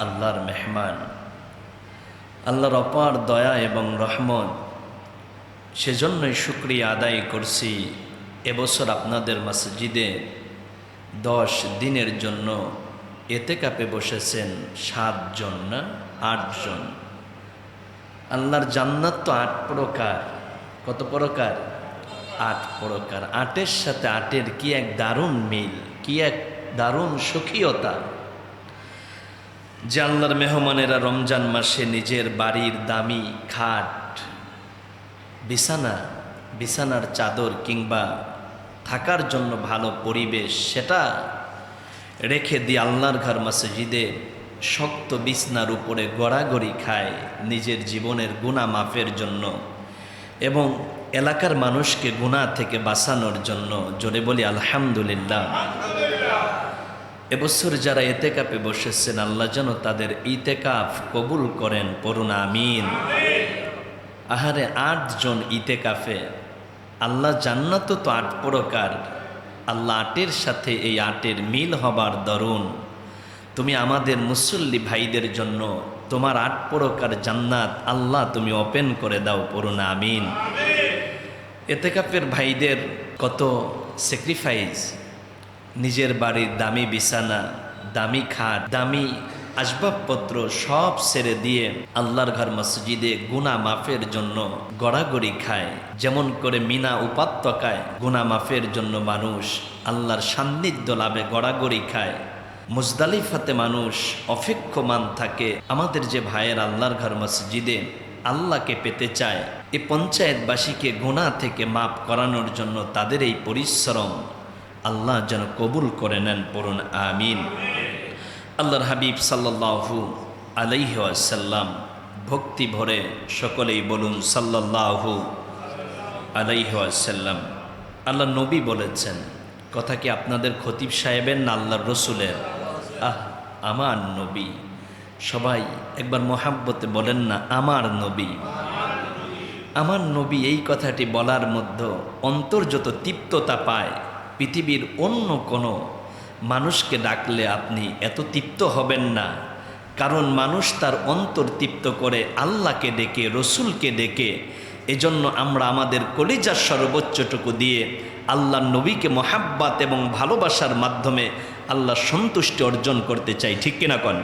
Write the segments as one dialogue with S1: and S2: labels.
S1: আল্লাহর মেহমান, আল্লাহর অপার দয়া এবং রহমত। সেজন্যই শুকরিয়া আদায় করছি এবছর আপনাদের মসজিদে 10 দিনের জন্য এতেকাপে বসেছেন 7 জন না 8 জন। আল্লাহর জান্নাত তো 8 প্রকার। কত প্রকার? 8 প্রকার। 8-এর সাথে 8-এর কি এক দারুণ মিল, কি এক দারুণ সুখীয়তা যে আল্লাহর মেহমানেরা রমজান মাসে নিজের বাড়ির দামি খাট, বিছানার চাদর কিংবা থাকার জন্য ভালো পরিবেশ সেটা রেখে দিয়ে আল্লাহর ঘর মসজিদে শক্ত বিছনার উপরে গড়াগড়ি খায় নিজের জীবনের গুনাহ মাফের জন্য এবং এলাকার মানুষকে গুনাহ থেকে বাঁচানোর জন্য। জোরে বলি আলহামদুলিল্লাহ। এবছর যারা ইতেকাফে বসেছেন আল্লাহ যেন তাদের ইতেকাফ কবুল করেন, পড়ুন আমিন। আহারে 8 জন ইতেকাফে, আল্লাহ জান্নাত তো 8 প্রকার, আল্লাহ 8-এর সাথে এই 8-এর মিল হবার দরুন তুমি আমাদের মুসল্লি ভাইদের জন্য তোমার 8 প্রকার জান্নাত আল্লাহ তুমি ওপেন করে দাও, পড়ুন আমিন। ইতেকাফের ভাইদের কত স্যাক্রিফাইস, নিজের বাড়ির দামি বিছানা, দামি খাট, দামি আসবাবপত্র সব ছেড়ে দিয়ে আল্লাহর ঘর মসজিদে গুনাহ মাফের জন্য গড়াগড়ি খায়। যেমন করে মিনা উপত্যকায় গুনাহ মাফের জন্য মানুষ আল্লাহর সান্নিধ্য লাভে গড়াগড়ি খায়, মুজদালিফাতে মানুষ অপেক্ষমান থাকে। আমাদের যে ভাইয়ের আল্লাহর ঘর মসজিদে আল্লাহকে পেতে চায়, এই পঞ্চায়েতবাসীকে গুনাহ থেকে মাফ করানোর জন্য তাদের এই পরিশ্রম আল্লাহ যেন কবুল করে নেন, পড়ুন আমিন। আল্লাহর হাবিব সাল্লাল্লাহু আলাইহি ওয়াসাল্লাম ভক্তি ভরে সকলেই বলুন সাল্লাল্লাহু আলাইহি ওয়াসাল্লাম। আল্লাহ নবী বলেছেন, কথা কি আপনাদের খতিব সাহেবের না আল্লাহর রসুলের? আমার নবী। সবাই একবার মোহাব্বতে বলেন না, আমার নবী। আমার নবী এই কথাটি বলার মধ্যে অন্তর যত তৃপ্ততা পায়, পৃথিবীর অন্য কোনো মানুষকে ডাকলে আপনি এত তৃপ্ত হবেন না। কারণ মানুষ তার অন্তর তৃপ্ত করে আল্লাহকে ডেকে, রসুলকে ডেকে। এজন্য আমরা আমাদের কলিজার সর্বোচ্চটুকু দিয়ে আল্লাহ নবীকে মহাব্বাত এবং ভালোবাসার মাধ্যমে আল্লাহ সন্তুষ্টি অর্জন করতে চাই, ঠিক কিনা কন?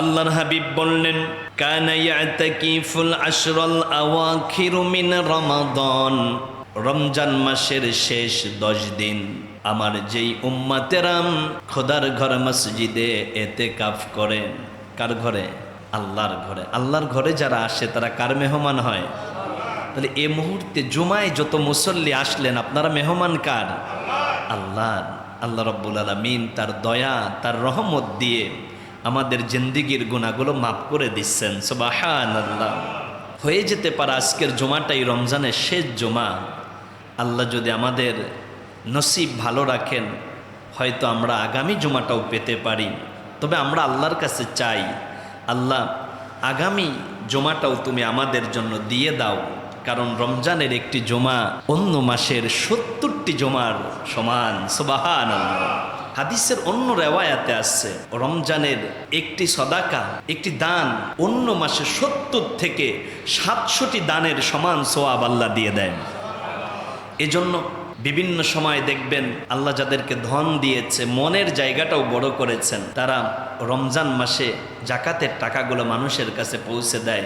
S1: আল্লাহর হাবিব বললেন, কানা ইয়াতাকিফুল আশরাল আওয়াখির মিন রমাদান, রমজান মাসের শেষ 10 দিন আমার যেই উম্মাতেরাম খোদার ঘর মসজিদে এতেকাফ করেন। কার ঘরে? আল্লাহর ঘরে। আল্লাহর ঘরে যারা আসে তারা কার মেহমান হয়? তাহলে এই মুহূর্তে জুমায় যত মুসল্লি আসলেন আপনারা মেহমান কার? আল্লাহর। আল্লাহ রাব্বুল আলামিন তার দয়া, তার রহমত দিয়ে আমাদের জিন্দেগির গুনাহগুলো মাফ করে দিচ্ছেন, সুবহানাল্লাহ। হয়ে যেতে পারে আজকের জুমাটাই রমজানের শেষ জুমা। আল্লাহ যদি আমাদের নসিব ভালো রাখেন হয়তো আমরা আগামী জুমাটাও পেতে পারি। তবে আমরা আল্লাহর কাছে চাই, আল্লাহ আগামী জুমাটাও তুমি আমাদের জন্য দিয়ে দাও। কারণ রমজানের একটি জুমা অন্য মাসের 70টি জুমার সমান, সুবহানাল্লাহ। হাদিসের অন্য রেওয়ায়াতে আসছে রমজানের একটি সদাকা, একটি দান অন্য মাসে 70 থেকে 700টি দানের সমান সওয়াব আল্লাহ দিয়ে দেন। এজন্য বিভিন্ন সময় দেখবেন আল্লাহ যাদেরকে ধন দিয়েছে, মনের জায়গাটাও বড় করেছেন, তারা রমজান মাসে জাকাতের টাকাগুলো মানুষের কাছে পৌঁছে দেয়।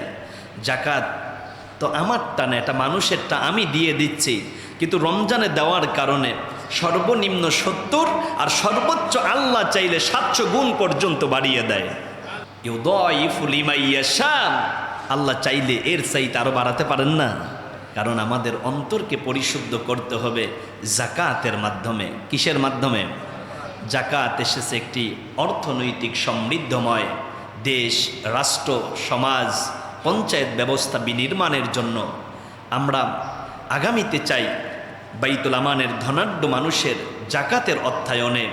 S1: জাকাত তো আমারটা না, এটা মানুষেরটা, আমি দিয়ে দিচ্ছি। কিন্তু রমজানে দেওয়ার কারণে সর্বনিম্ন 70 আর সর্বোচ্চ আল্লাহ চাইলে 700 গুণ পর্যন্ত বাড়িয়ে দেয়। ইউদাইফু লিমান ইয়াশা, আল্লাহ চাইলে এর চাইতে আরো বাড়াতে পারেন না? কারণ আমাদের অন্তরকে পরিশুদ্ধ করতে হবে জাকাতের মাধ্যমে। কিসের মাধ্যমে? জাকাত এসেছে একটি অর্থনৈতিক সমৃদ্ধময় দেশ, রাষ্ট্র, সমাজ, পঞ্চায়েত ব্যবস্থা বিনির্মাণের জন্য। আমরা আগামীতে চাই বাইতুল আমানের ধনাঢ্য মানুষের জাকাতের অর্থায়নে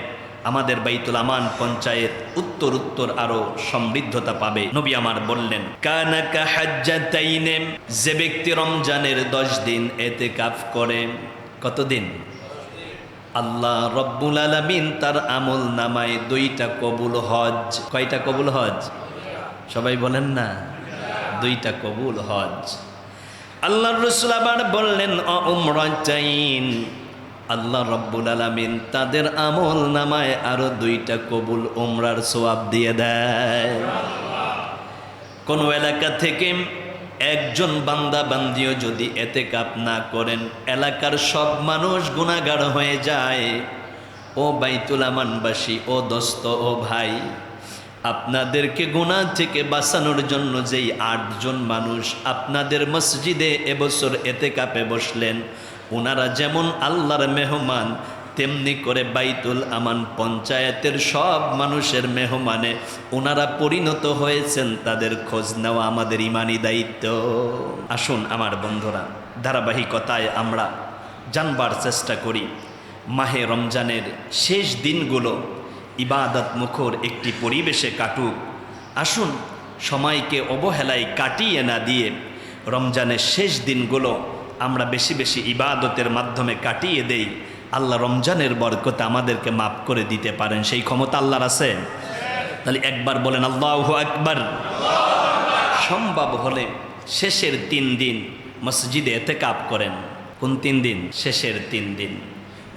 S1: আমাদের বাইতুল আমান পঞ্চায়েত উত্তর আরো সমৃদ্ধতা পাবে। নবী আমার বললেন, কানা কা হাজ্জাতাইনে, যে ব্যক্তি রমজানের 10 দিন এতেকাফ করে। কতদিন? আল্লাহ রব্বুল আলামিন তার আমল নামায় 2টা কবুল হজ। কয়টা কবুল হজ? সবাই বলেন না, 2টা কবুল হজ। আল্লাহর রাসূল আবার বললেন উমরাতাইন, আল্লাহ রব্বুল আলামিন তাদের আমল নামায় আরো 2টা কবুল উমরার সওয়াব দিয়ে দেয়। কোন এলাকা থেকে একজন বান্দা বান্দিও যদি এতেকাফ না করেন, এলাকার সব মানুষ গুনাহগার হয়ে যায়। ও বাইতুল আমানবাসী, ও দোস্ত, ও ভাই, আপনাদেরকে গুনাহ থেকে বাঁচানোর জন্য যেই 8 জন মানুষ আপনাদের মসজিদে এবছর এতেকাফে বসলেন, ওনারা যেমন আল্লাহর মেহমান, তেমনি করে বাইতুল আমান পঞ্চায়েতের সব মানুষের মেহমানে ওনারা পরিণত হয়েছেন। তাদের খোঁজ নেওয়া আমাদের ইমানি দায়িত্ব। আসুন আমার বন্ধুরা, ধারাবাহিকতায় আমরা জানবার চেষ্টা করি মাহে রমজানের শেষ দিনগুলো ইবাদত মুখর একটি পরিবেশে কাটুক। আসুন সময়কে অবহেলায় কাটিয়ে না দিয়ে রমজানের শেষ দিনগুলো আমরা বেশি বেশি ইবাদতের মাধ্যমে কাটিয়ে দেই। আল্লাহ রমজানের বরকতে আমাদেরকে মাফ করে দিতে পারেন, সেই ক্ষমতা আল্লাহর আছে। তাহলে একবার বলেন আল্লাহু আকবার। সম্ভব হলে শেষের 3 দিন মসজিদে এতেকাফ করেন। কোন 3 দিন? শেষের 3 দিন,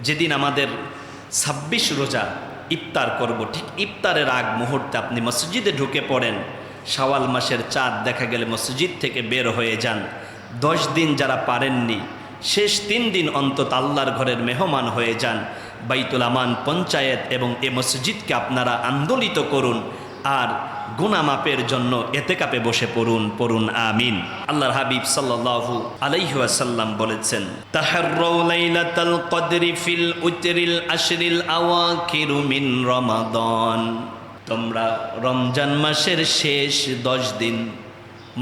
S1: যেদিন আমাদের 26 রোজা ইফতার করব, ঠিক ইফতারের আগ মুহূর্তে আপনি মসজিদে ঢুকে পড়েন। শাওয়াল মাসের চাঁদ দেখা গেলে মসজিদ থেকে বের হয়ে যান। 10 দিন যারা পারেননি, শেষ 3 দিন অন্তত আল্লাহর ঘরের মেহমান হয়ে যান। বাইতুল আমান পঞ্চায়েত এবং এ মসজিদকে আপনারা আন্দোলিত করুন, আর গুনাহ মাপের জন্য এতেকাফে বসে পড়ুন আমিন। আল্লাহর হাবিব সাল্লাল্লাহু আলাইহি ওয়াসাল্লাম বলেছেন, তাহাররাউ লাইলাতাল কদরি ফিল উতরিল আশরিল আওয়াখির মিন রমাদান। তোমরা রমজান মাসের শেষ 10 দিন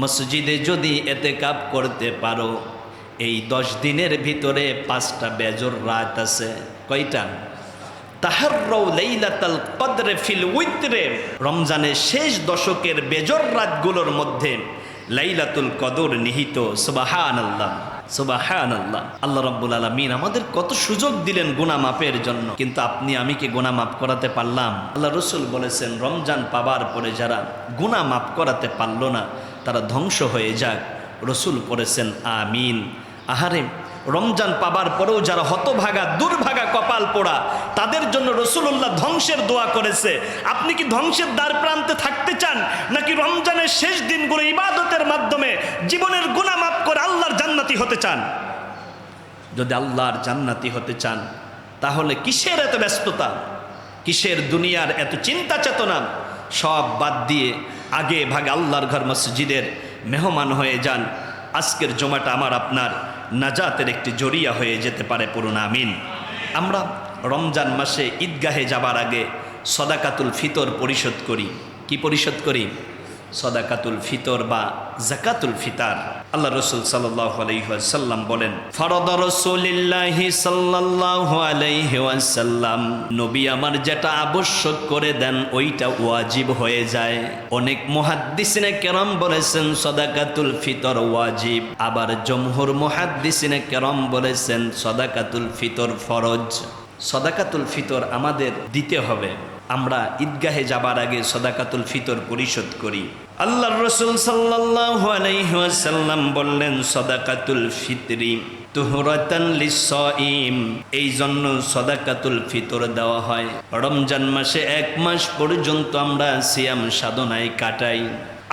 S1: মসজিদে যদি এতেকাফ করতে পারো, এই 10 দিনের ভিতরে 5টা বেজর রাত আছে। কয়টা? তাহাররাউ লাইলাতাল কদর ফিল উতরে, রমজানের শেষ দশকের বেজর রাতগুলোর মধ্যে লাইলাতুল কদর নিহিত। সুবহানাল্লাহ, সুবহানাল্লাহ। আল্লাহ রাব্বুল আলামিন আমাদের কত সুযোগ দিলেন গুনাহ মাপের জন্য, কিন্তু আপনি আমি কি গুনাহ মাফ করাতে পারলাম? আল্লাহ রাসূল বলেছেন, রমজান পাবার পরে যারা গুনাহ মাফ করাতে পারল না তারা ধ্বংস হয়ে যাক। রাসূল পড়েছেন আমিন। আহারে, রমজান পাবার পরেও যারা হতভাগা, দুর্ভাগা, কপাল পোড়া, তাদের জন্য রাসূলুল্লাহ ধ্বংসের দোয়া করেছে। আপনি কি ধ্বংসের দ্বার প্রান্তে থাকতে চান, নাকি রমজানের শেষ দিনগুলো ইবাদতের মাধ্যমে জীবনের গুনাহ মাফ করে আল্লাহর জান্নাতি হতে চান? যদি আল্লাহর জান্নাতি হতে চান, তাহলে কিসের এত ব্যস্ততা, কিসের দুনিয়ার এত চিন্তা চেতনা? সব বাদ দিয়ে আগে ভাগে আল্লাহর ঘর মসজিদের মেহমান হয়ে যান। আজকের জমাটা আমার আপনার নাজাতের একটি জরিয়া হয়ে যেতে পারে, পড়ুন আমিন। আমরা রমজান মাসে ঈদগাহে যাবার আগে সদাকাতুল ফিতর পরিশোধ করি। কি পরিশোধ করি? সদাকাতুল ফিতর বা যাকাতুল ফিতার। আল্লাহ রাসূল সাল্লাল্লাহু আলাইহি ওয়াসাল্লাম বলেন, ফরদ রাসূলিল্লাহি সাল্লাল্লাহু আলাইহি ওয়াসাল্লাম, নবী আমার যেটা আবশ্যক করে দেন ওইটা ওয়াজিব হয়ে যায়। অনেক মুহাদ্দিসিনে কেরাম বলেছেন সদাকাতুল ফিতর ওয়াজিব, আবার জমহুর মুহাদ্দিসিনে কেরাম বলেছেন সদাকাতুল ফিতর ফরজ। সদাকাতুল ফিতর আমাদের দিতে হবে। আমরা ঈদগাহে যাবার আগে সদাকাতুল ফিতর পরিশোধ করি। আল্লাহর রাসূল সাল্লাল্লাহু আলাইহি ওয়াসাল্লাম বললেন, সদাকাতুল ফিতরি তুহরাতান লিস-সাইম, এই জন্য সদাকাতুল ফিতর দেওয়া হয়। রমজান মাসে 1 মাস পর্যন্ত আমরা সিয়াম সাধনায় কাটাই।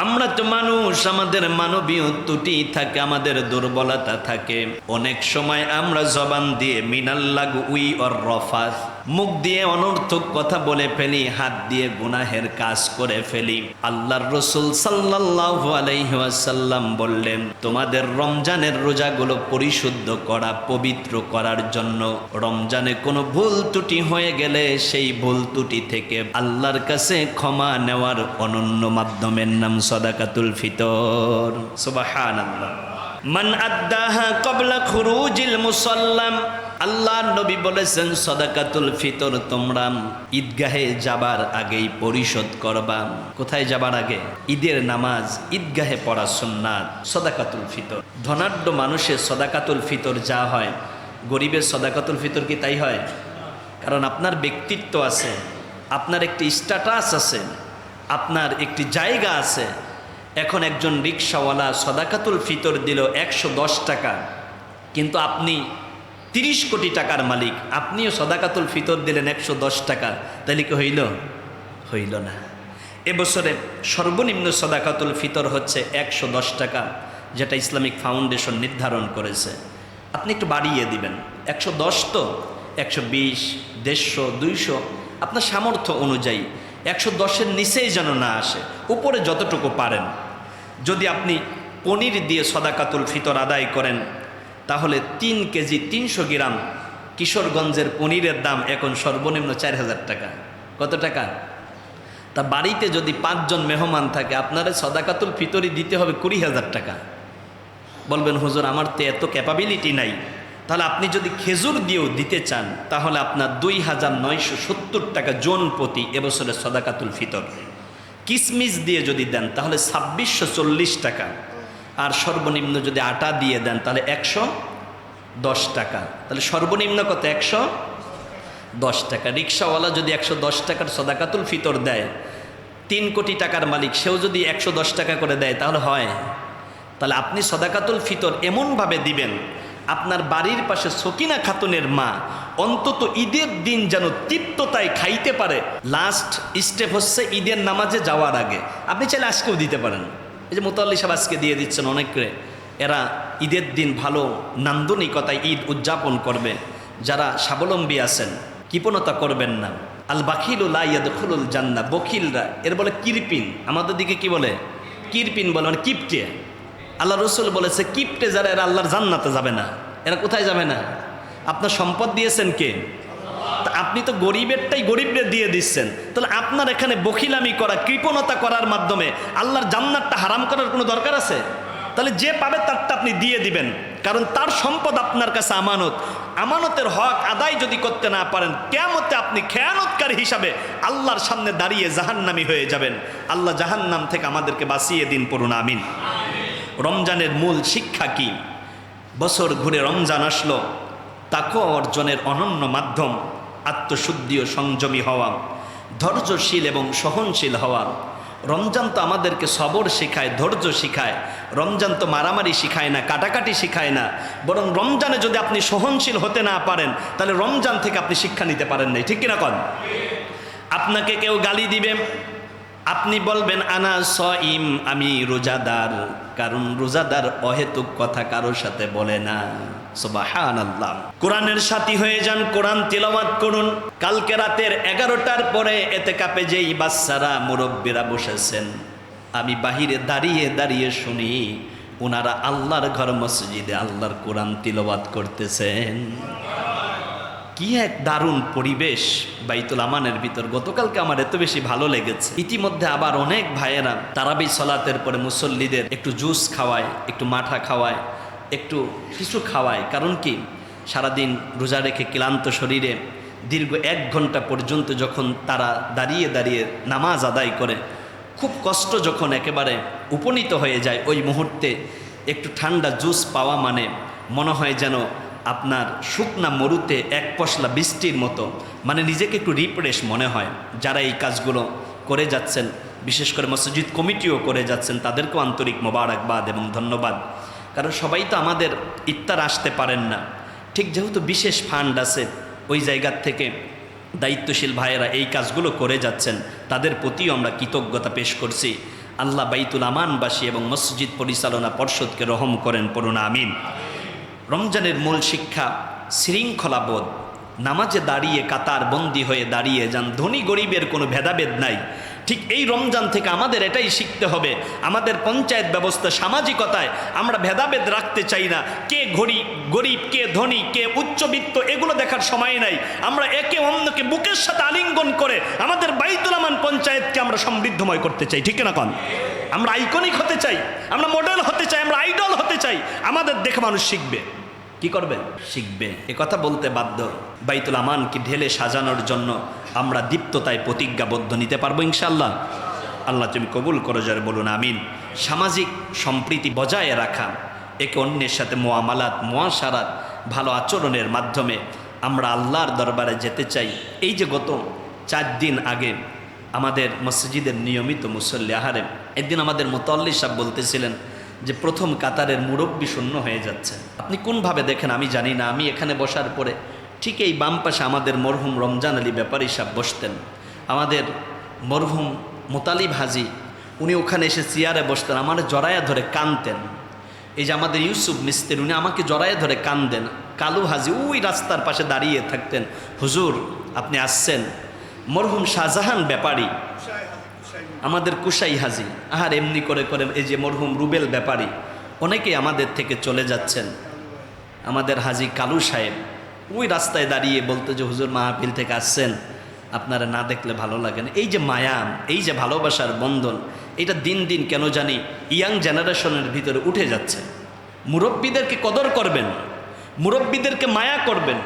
S1: আমরা তো মানুষ, আমাদের মানবীয় ত্রুটি থাকে, আমাদের দুর্বলতা থাকে। অনেক সময় আমরা জবান দিয়ে মিনাল্লাগু উই অর রফাস, মুখ দিয়ে অনর্থক কথা বলে ফেলি, হাত দিয়ে গুনাহের কাজ করে ফেলি। আল্লাহর রাসূল সাল্লাল্লাহু আলাইহি ওয়াসাল্লাম বললেন, তোমাদের রমজানের রোজাগুলো পরিশুদ্ধ করা, পবিত্র করার জন্য রমজানে কোনো ভুল ত্রুটি হয়ে গেলে সেই ভুল ত্রুটি থেকে আল্লাহর কাছে ক্ষমা নেওয়ার অনন্য মাধ্যমের নাম সদাকাতুল ফিতর। সুবহানাল্লাহ। মান আদ্দাহা ক্বাবলা খুরুজিল মুসাল্লাম, আল্লাহ নবী বলেছেন সদাকাতুল ফিতর তোমরা ঈদগাহে যাবার আগেই পরিশোধ করবা। কোথায় যাবার আগে? ঈদের নামাজ ঈদগাহে পড়া সুন্নাত। সদাকাতুল ফিতর, ধনাঢ্য মানুষের সদাকাতুল ফিতর যা হয়, গরিবের সদাকাতুল ফিতর কি তাই হয়? কারণ আপনার ব্যক্তিত্ব আছে, আপনার একটি স্ট্যাটাস আছে, আপনার একটি জায়গা আছে। এখন একজন রিকশাওয়ালা সদাকাতুল ফিতর দিল 110 টাকা, কিন্তু আপনি 30 কোটি টাকার মালিক, আপনিও সদাকাতুল ফিতর দিলেন 110 টাকা, তাহলে কি হইল? হইল না। এবছরে সর্বনিম্ন সদাকাতুল ফিতর হচ্ছে 110 টাকা, যেটা ইসলামিক ফাউন্ডেশন নির্ধারণ করেছে। আপনি একটু বাড়িয়ে দিবেন, 110 তো 120, 150, 200 আপনার সামর্থ্য অনুযায়ী। 110-এর নিচেই যেন না আসে, উপরে যতটুকু পারেন। যদি আপনি পনির দিয়ে সদাকাতুল ফিতর আদায় করেন, তাহলে 3 কেজি 300 গ্রাম কিশোরগঞ্জের পনিরের দাম এখন সর্বনিম্ন 4000 টাকা। কত টাকা? তা বাড়িতে যদি 5 জন মেহমান থাকে, আপনারা সদাকাতুল ফিতরই দিতে হবে 20,000 টাকা। বলবেন হুজুর আমার তো এত ক্যাপাবিলিটি নাই। তাহলে আপনি যদি খেজুর দিয়েও দিতে চান, তাহলে আপনার 2970 টাকা জন প্রতি এবছরের সদাকাতুল ফিতর। কিসমিস দিয়ে যদি দেন তাহলে 2640 টাকা। আর সর্বনিম্ন যদি আটা দিয়ে দেন তাহলে 110 টাকা। তাহলে সর্বনিম্ন কত? 110 টাকা। রিক্সাওয়ালা যদি 110 টাকার সদাকাতুল ফিতর দেয়, 3 কোটি টাকার মালিক, সেও যদি 110 টাকা করে দেয়, তাহলে হয়? তাহলে আপনি সদাকাতুল ফিতর এমনভাবে দিবেন, আপনার বাড়ির পাশে সকিনা খাতুনের মা অন্তত ঈদের দিন যেন তৃপ্ততায় খাইতে পারে। লাস্ট স্টেপ হচ্ছে ঈদের নামাজে যাওয়ার আগে। আপনি চাইলে আজকেও দিতে পারেন। এই যে মোতাল্লি সাহেব আজকে দিয়ে দিচ্ছেন অনেকে, এরা ঈদের দিন ভালো নান্দনিকতায় ঈদ উদযাপন করবে। যারা স্বাবলম্বী আছেন, কৃপণতা করবেন না। আল বাখিলু লা ইয়াদখুলুল জান্নাহ, বখিলরা, এর বলে কিরপিন। আমাদের দিকে কি বলে? কিরপিন বলে, মানে কিপটে। আল্লাহ রসুল বলেছে কিপটে যারা, এরা আল্লাহর জান্নাতে যাবে না। এরা কোথায় যাবে না? আপনার সম্পদ দিয়েছেন কে? তা আপনি তো গরিবেরটাই গরিবদের দিয়ে দিচ্ছেন। তাহলে আপনার এখানে বখিলামি করা, কৃপণতা করার মাধ্যমে আল্লাহর জান্নাতটা হারাম করার কোনো দরকার আছে? তাহলে যে পাবে তারটা আপনি দিয়ে দিবেন, কারণ তার সম্পদ আপনার কাছে আমানত। আমানতের হক আদায় যদি করতে না পারেন, কিয়ামতে আপনি খেয়ানতকারী হিসাবে আল্লাহর সামনে দাঁড়িয়ে জাহান্নামী হয়ে যাবেন। আল্লাহ জাহান্নাম থেকে আমাদেরকে বাঁচিয়ে দিন, পড়ুন আমিন। রমজানের মূল শিক্ষা কি? বছর ঘুরে রমজান আসলো, তাকওয়া অর্জনের অনন্য মাধ্যম আত্মশুদ্ধি ও সংযমী হওয়া, ধৈর্যশীল এবং সহনশীল হওয়া। রমজান তো আমাদেরকে সবর শেখায়, ধৈর্য শেখায়। রমজান তো মারামারি শিখায় না, কাটাকাটি শিখায় না। বরং রমজানে যদি আপনি সহনশীল হতে না পারেন, তাহলে রমজান থেকে আপনি শিক্ষা নিতে পারেন নাই, ঠিক কিনা কন? আপনাকে কেউ গালি দিবে, আপনি বলবেন আনা সঈম, আমি রোজাদার। কারণ রোজাদার অহেতুক কথা কারোর সাথে বলে না। সুবহানাল্লাহ। কোরআনের সাথী হয়ে যান, কোরআন তিলাওয়াত করুন। কালকে রাতের 11টার পরে এতেকাফে যেই বাচ্চারা মুরব্বীরা বসেছেন, আমি বাহিরে দাঁড়িয়ে দাঁড়িয়ে শুনি ওনারা আল্লাহর ঘর মসজিদে আল্লাহর কোরআন তিলাওয়াত করতেছেন। কি এক দারুণ পরিবেশ বাইতুল আমানের ভিতর। গতকালকে আমার এত বেশি ভালো লেগেছে। ইতিমধ্যে আবার অনেক ভাইয়েরা তারাবি সালাতের পরে মুসল্লিদের একটু জুস খাওয়ায়, একটু মাঠা খাওয়ায়, একটু কিছু খাওয়ায়। কারণ কি, সারাদিন রোজা রেখে ক্লান্ত শরীরে দীর্ঘ 1 ঘন্টা পর্যন্ত যখন তারা দাঁড়িয়ে দাঁড়িয়ে নামাজ আদায় করে, খুব কষ্ট যখন একেবারে উপনীত হয়ে যায়, ওই মুহূর্তে একটু ঠান্ডা জুস পাওয়া মানে মনে হয় যেন আপনার শুকনা মরুতে 1 পশলা বৃষ্টির মতো, মানে নিজেকে একটু রিফ্রেশ মনে হয়। যারা এই কাজগুলো করে যাচ্ছেন, বিশেষ করে মসজিদ কমিটিও করে যাচ্ছেন, তাদেরকেও আন্তরিক মোবারকবাদ এবং ধন্যবাদ। কারণ সবাই তো আমাদের ইফতার আসতে পারেন না, ঠিক যেহেতু বিশেষ ফান্ড আছে, ওই জায়গার থেকে দায়িত্বশীল ভাইয়েরা এই কাজগুলো করে যাচ্ছেন, তাদের প্রতিও আমরা কৃতজ্ঞতা পেশ করছি। আল্লাহ বাইতুল আমানবাসী এবং মসজিদ পরিচালনা পর্ষদকে রহম করেন, পড়ুন আমিন। রমজানের মূল শিক্ষা শৃঙ্খলাবোধ। নামাজে দাঁড়িয়ে কাতার বন্দি হয়ে দাঁড়িয়ে যান, ধনী গরিবের কোনো ভেদাভেদ নাই। ঠিক এই রমজান থেকে আমাদের এটাই শিখতে হবে। আমাদের পঞ্চায়েত ব্যবস্থা, সামাজিকতায় আমরা ভেদাভেদ রাখতে চাই না। কে গরিব, কে ধনী, কে উচ্চবিত্ত, এগুলো দেখার সময় নাই। আমরা একে অন্যকে বুকের সাথে আলিঙ্গন করে আমাদের বাইতুল আমান পঞ্চায়েতকে আমরা সমৃদ্ধময় করতে চাই, ঠিক না কন? আমরা আইকনিক হতে চাই, আমরা মডেল হতে চাই, আমরা আইডল হতে চাই। আমাদের দেখে মানুষ শিখবে। কি করবে? শিখবে। এ কথা বলতে বাধ্য। বাইতুল আমানকে ঢেলে সাজানোর জন্য আমরা দীপ্ততায় প্রতিজ্ঞাবদ্ধ নিতে পারবো ইনশাআল্লাহ। আল্লাহ তুমি কবুল করো, যারা বলুন আমিন। সামাজিক সম্প্রীতি বজায় রাখা, একে অন্যের সাথে মোয়ামালাত, মুআশারাত, ভালো আচরণের মাধ্যমে আমরা আল্লাহর দরবারে যেতে চাই। এই যে গত 4 দিন আগে আমাদের মসজিদের নিয়মিত মুসল্লি আহারে একদিন আমাদের মুতাল্লি সাহেব বলতেছিলেন যে প্রথম কাতারের মুরব্বি শূন্য হয়ে যাচ্ছে। আপনি কোনভাবে দেখেন আমি জানি না। আমি এখানে বসার পরে ঠিক এই বাম পাশে আমাদের মরহুম রমজান আলী ব্যাপারী সাহেব বসতেন, আমাদের মরহুম মোতালিব হাজি উনি ওখানে এসে চেয়ারে বসতেন, আমার জড়ায়া ধরে কানতেন। এই যে আমাদের ইউসুফ মিস্ত্রি উনি আমাকে জড়ায়া ধরে কানদেন। কালু হাজি ওই রাস্তার পাশে দাঁড়িয়ে থাকতেন, হুজুর আপনি আসছেন। মরহুম শাহজাহান ব্যাপারী আমাদের কুশাই হাজি, আহার এমনি করে করে এই যে মরহুম রুবেল ব্যাপারী অনেকেই আমাদের থেকে চলে যাচ্ছেন। আমাদের হাজি কালু সাহেব ওই রাস্তায় দাঁড়িয়ে বলতো যে হুজুর মাহফিল থেকে আসছেন, আপনারা না দেখলে ভালো লাগে না। এই যে মায়া, এই যে ভালোবাসার বন্ধন, এটা দিন দিন কেন জানি ইয়াং জেনারেশনের ভিতরে উঠে যাচ্ছে। মুরব্বীদেরকে কদর করবেন, মুরব্বীদেরকে মায়া করবেন।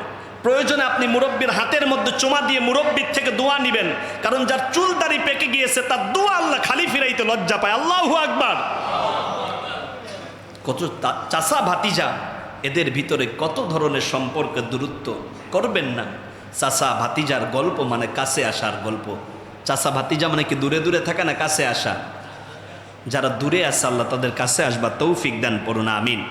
S1: প্রয়োজনে আপনি মুরব্বীর হাতের মধ্যে চুমা দিয়ে মুরব্বীর থেকে দোয়া নেবেন, কারণ যার চুল দাড়ি পেকে গিয়েছে তার দোয়া আল্লাহ খালি ফিরাইতে লজ্জা পায়। আল্লাহু আকবার। কত চাচা ভাতিজা এদের ভিতরে কত ধরনের সম্পর্কের দূরত্ব করবেন না। চাচা ভাতিজার গল্প মানে কাছে আসার গল্প। চাচা ভাতিজা মানে কি দূরে দূরে থাকা না কাছে আসা? যারা দূরে আছে আল্লাহ তাদের কাছে আসবা তৌফিক দান করুন, আমিন।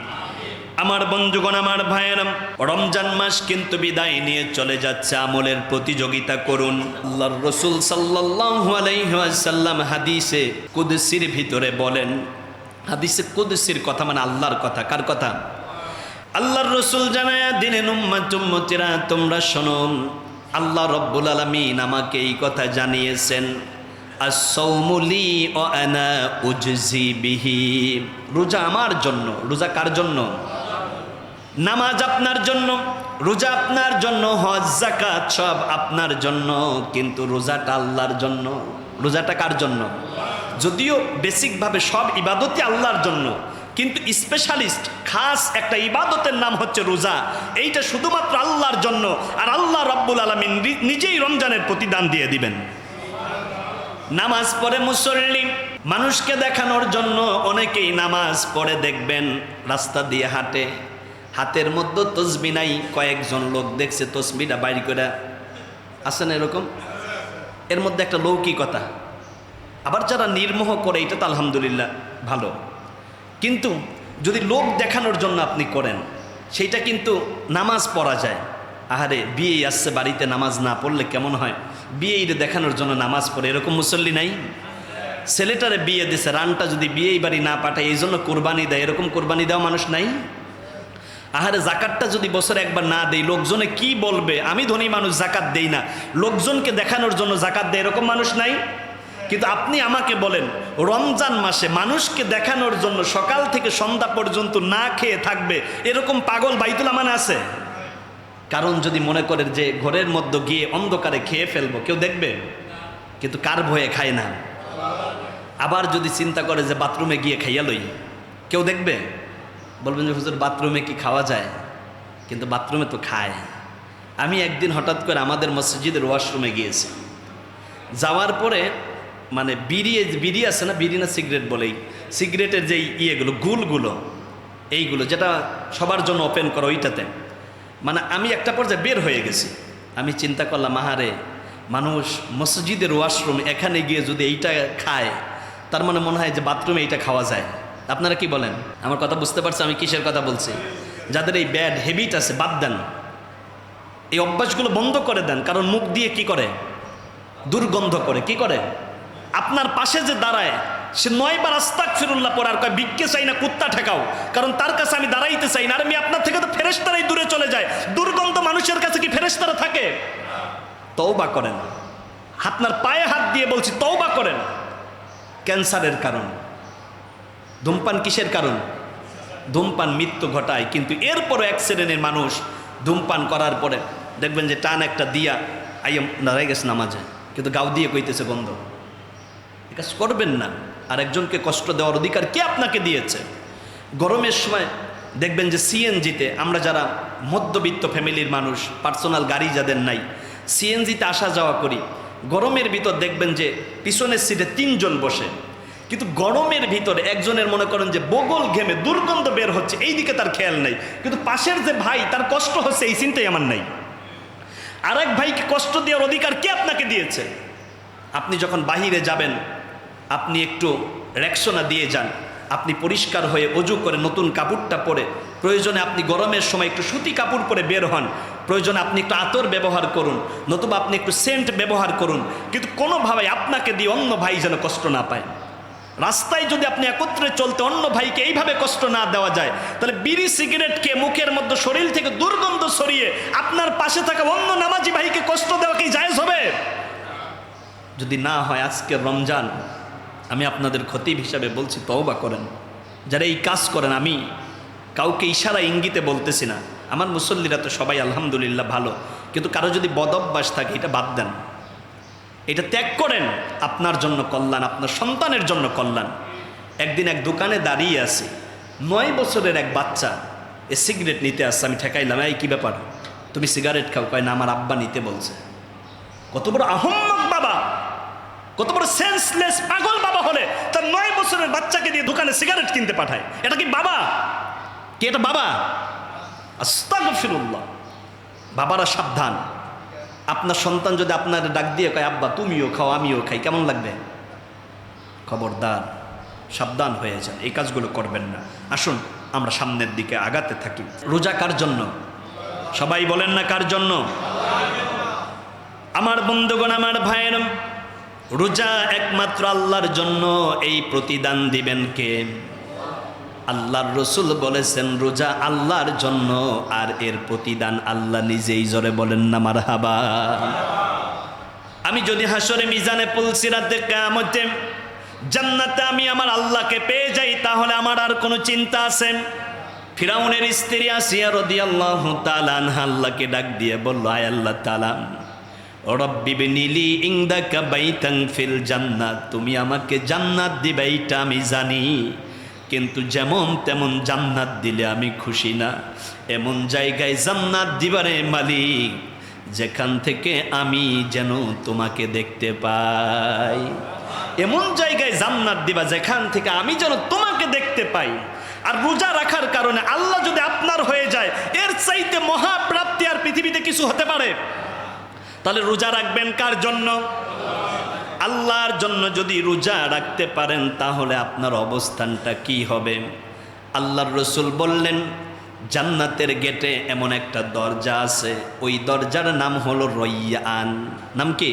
S1: আমার বন্ধুগণ, আমার ভাইয়েরা, রমজান মাস কিন্তু বিদায় নিয়ে চলে যাচ্ছে। আমলের প্রতিযোগিতা করুন। আল্লাহর রাসূল সাল্লাল্লাহু আলাইহি ওয়াসাল্লাম হাদিসে কুদসির ভিতরে বলেন, হাদিসে কুদসির কথা মানে আল্লাহর কথা। কার কথা? আল্লাহর রাসূল জানায়া দিলেন, উম্মতিরা তোমরা শোনো, আল্লাহ রব্বুল আলামিন আমাকে এই কথা জানিয়েছেন, as-sawmu li wa ana ujzi bihi। রোজা আমার জন্য। রোজা কার জন্য? নামাজ আপনার জন্য, রোজা আপনার জন্য, হজ যাকাত সব আপনার জন্য, কিন্তু রোজাটা আল্লাহর জন্য। রোজাটা কার জন্য? যদিও বেসিকভাবে সব ইবাদতই আল্লাহর জন্য, কিন্তু স্পেশালিস্ট খাস একটা ইবাদতের নাম হচ্ছে রোজা। এইটা শুধুমাত্র আল্লাহর জন্য, আর আল্লাহ রাব্বুল আলামিন নিজেই রমজানের প্রতিদান দিয়ে দিবেন। নামাজ পড়ে মুসল্লি মানুষকে দেখানোর জন্য অনেকেই নামাজ পড়ে দেখবেন রাস্তা দিয়ে হাঁটে, হাতের মধ্যে তসবি নাই। কয়েকজন লোক দেখছে তসবিটা বাইর করে, আসেন এরকম, এর মধ্যে একটা লৌকিকতা। আবার যারা নির্মোহ করে এটা তো আলহামদুলিল্লাহ ভালো, কিন্তু যদি লোক দেখানোর জন্য আপনি করেন সেইটা কিন্তু নামাজ পড়া যায়। আহারে বিয়ে আসছে বাড়িতে নামাজ না পড়লে কেমন হয়, বিয়েই দেখানোর জন্য নামাজ পড়ে, এরকম মুসল্লি নাই? ছেলেটারে বিয়ে দিছে, রানটা যদি বিয়েই বাড়ি না পাঠায় এই জন্য কোরবানি দেয়, এরকম কোরবানি দেওয়া মানুষ নাই? আহারে জাকাতটা যদি বছরে একবার না দেই লোকজনে কি বলবে, আমি ধনী মানুষ জাকাত দেই না, লোকজনকে দেখানোর জন্য জাকাত দেয়, এরকম মানুষ নাই? কিন্তু আপনি আমাকে বলেন রমজান মাসে মানুষকে দেখানোর জন্য সকাল থেকে সন্ধ্যা পর্যন্ত না খেয়ে থাকবে এরকম পাগল বাইতুল আমান আছে? কারণ যদি মনে করেন যে ঘরের মধ্যে গিয়ে অন্ধকারে খেয়ে ফেলবো, কেউ দেখবে? কিন্তু কার ভয়ে খায় না? আবার যদি চিন্তা করে যে বাথরুমে গিয়ে খাইয়া লই, কেউ দেখবে? বলবেন যে হুজুর বাথরুমে কি খাওয়া যায়? কিন্তু বাথরুমে তো খায়। আমি একদিন হঠাৎ করে আমাদের মসজিদের ওয়াশরুমে গিয়েছি, যাওয়ার পরে মানে বিড়ি আছে না, বিড়ি না সিগারেট বলেই, সিগারেটের যেই ইয়েগুলো গুলগুলো, এইগুলো যেটা সবার জন্য ওপেন করো ওইটাতে, মানে আমি একটা পর্যায়ে বের হয়ে গেছি। আমি চিন্তা করলাম আহারে মানুষ মসজিদের ওয়াশরুম এখানে গিয়ে যদি এইটা খায়, তার মানে মনে হয় যে বাথরুমে এইটা খাওয়া যায়। আপনারা কি বলেন? আমার কথা বুঝতে পারছে আমি কিসের কথা বলছি? যাদের এই ব্যাড হ্যাবিট আছে বাদ দেন, এই অভ্যাসগুলো বন্ধ করে দেন, কারণ মুখ দিয়ে কি করে? দুর্গন্ধ করে। কি করে? আপনার পাশে যে দাঁড়ায় সে 9 বার আস্তাগফিরুল্লাহ পড়ে আর কয় ভিক্ষে চাই না, কুত্তা ঠেকাও, কারণ তার কাছে আমি দাঁড়াইতে চাই না। আর আমি আপনার থেকে তো ফেরেশতারাই দূরে চলে যায়। দুর্গন্ধ মানুষের কাছে কি ফেরেশতারা থাকে? তওবা করেন। আপনার পায়ে হাত দিয়ে বলছি তওবা করেন। ক্যান্সারের কারণ ধূমপান। কিসের কারণ? ধূমপান মৃত্যু ঘটায়, কিন্তু এরপরও এক শ্রেণীর মানুষ ধূমপান করার পরে দেখবেন যে টান একটা দিয়া আইম দাঁড়াই গেছে নামাজে, কিন্তু গাও দিয়ে কইতেছে গন্ধ। এ কাজ করবেন না। আর একজনকে কষ্ট দেওয়ার অধিকার কে আপনাকে দিয়েছে? গরমের সময় দেখবেন যে সিএনজিতে আমরা যারা মধ্যবিত্ত ফ্যামিলির মানুষ, পার্সোনাল গাড়ি যাদের নাই, সিএনজিতে আসা যাওয়া করি, গরমের ভিতর দেখবেন যে পিছনের সিটে 3 জন বসে, কিন্তু গরমের ভিতরে একজনের মনে করেন যে বগল ঘেমে দুর্গন্ধ বের হচ্ছে, এই দিকে তার খেয়াল নাই, কিন্তু পাশের যে ভাই তার কষ্ট হচ্ছে এই চিন্তাই আমার নাই। আরেক ভাইকে কষ্ট দেওয়ার অধিকার কে আপনাকে দিয়েছে? আপনি যখন বাহিরে যাবেন, আপনি একটু রেক্সোনা দিয়ে যান, আপনি পরিষ্কার হয়ে অজু করে নতুন কাপড়টা পরে, প্রয়োজনে আপনি গরমের সময় একটু সুতি কাপড় পরে বের হন, প্রয়োজনে আপনি একটু আতর ব্যবহার করুন, নতুবা আপনি একটু সেন্ট ব্যবহার করুন, কিন্তু কোনোভাবে আপনাকে দিয়ে অন্য ভাই যেন কষ্ট না পায়। রাস্তায় যদি আপনি একত্রে চলতে অন্য ভাইকে এইভাবে কষ্ট না দেওয়া যায়, তাহলে বিড়ি সিগারেটকে মুখের মধ্যে শরীর থেকে দুর্গন্ধ সরিয়ে আপনার পাশে থাকা অন্য নামাজি ভাইকে কষ্ট দেওয়া কি জায়েজ হবে? যদি না হয়, আজকের রমজান আমি আপনাদের খতিব হিসাবে বলছি, তওবা করেন। যারা এই কাজ করেন, আমি কাউকে ইশারা ইঙ্গিতে বলতেছি না, আমার মুসল্লিরা তো সবাই আলহামদুলিল্লাহ ভালো, কিন্তু কারো যদি বদঅভ্যাস থাকে এটা বাদ দেন, এটা ত্যাগ করেন। আপনার জন্য কল্যাণ, আপনার সন্তানের জন্য কল্যাণ। একদিন এক দোকানে দাঁড়িয়ে আছি, 9 বছরের এক বাচ্চা সিগারেট নিতে আসছে। আমি ঠেকাইলাম, এই কি ব্যাপার, তুমি সিগারেট খাও? কয় না, আমার আব্বা নিতে বলছে। কত বড় আহম্মক বাবা, কত বড় সেন্সলেস পাগল বাবা হলে তার 9 বছরের বাচ্চাকে দিয়ে দোকানে সিগারেট কিনতে পাঠায়। এটা কি বাবা? কি এটা বাবা? আস্তাগফিরুল্লাহ। বাবারা সাবধান। আপনার সন্তান যদি আপনার ডাক দিয়ে কয় আব্বা তুমিও খাও আমিও খাই, কেমন লাগবে? খবরদার, সাবধান হয়ে যান, এই কাজগুলো করবেন না। আসুন আমরা সামনের দিকে আগাতে থাকি। রোজা কার জন্য? সবাই বলেন না কার জন্য? আমার বন্ধুগণ, আমার ভাইয়েরা, রোজা একমাত্র আল্লাহর জন্য। এই প্রতিদান দিবেন কে? আল্লাহর রসুল বলেছেন রোজা আল্লাহর জন্য, আর এর প্রতিদান আল্লাহ নিজেই। জোরে বলেন না মারহাবা। আমি যদি হাসরে মিজানে পুলসিরাতে কিয়ামতে জান্নাতে আমি আমার আল্লাহকে পেয়ে যাই, তাহলে আমার আর কোনো চিন্তা আছে? ফিরাউনের স্ত্রী আসিয়া রাদিয়াল্লাহু তাআলা আনহা আল্লাহকে ডাক দিয়ে বলল, আয় আল্লাহ তাআলা, রব্বি বিনিলি ইনদাকা বাইতান ফিল জান্নাত, তুমি আমাকে জান্নাত দিবে এইটা আমি জানি, কিন্তু যেমন তেমন জান্নাত দিলে আমি খুশি না। এমন জায়গায় জান্নাত দিবারে মালিক, যেখান থেকে আমি যেন তোমাকে দেখতে পাই। এমন জায়গায় জান্নাত দিবা যেখান থেকে আমি যেন তোমাকে দেখতে পাই। আর রোজা রাখার কারণে আল্লাহ যদি আপনার হয়ে যায়, এর চাইতে মহাপ্রাপ্তি আর পৃথিবীতে কিছু হতে পারে? তাহলে রোজা রাখবেন কার জন্য? আল্লাহর জন্য। যদি রোজা রাখতে পারেন, তাহলে আপনার অবস্থানটা কি হবে? আল্লাহর রসুল বললেন, জান্নাতের গেটে এমন একটা দরজা আছে, ওই দরজার নাম হলো রয়্যান। নাম কি?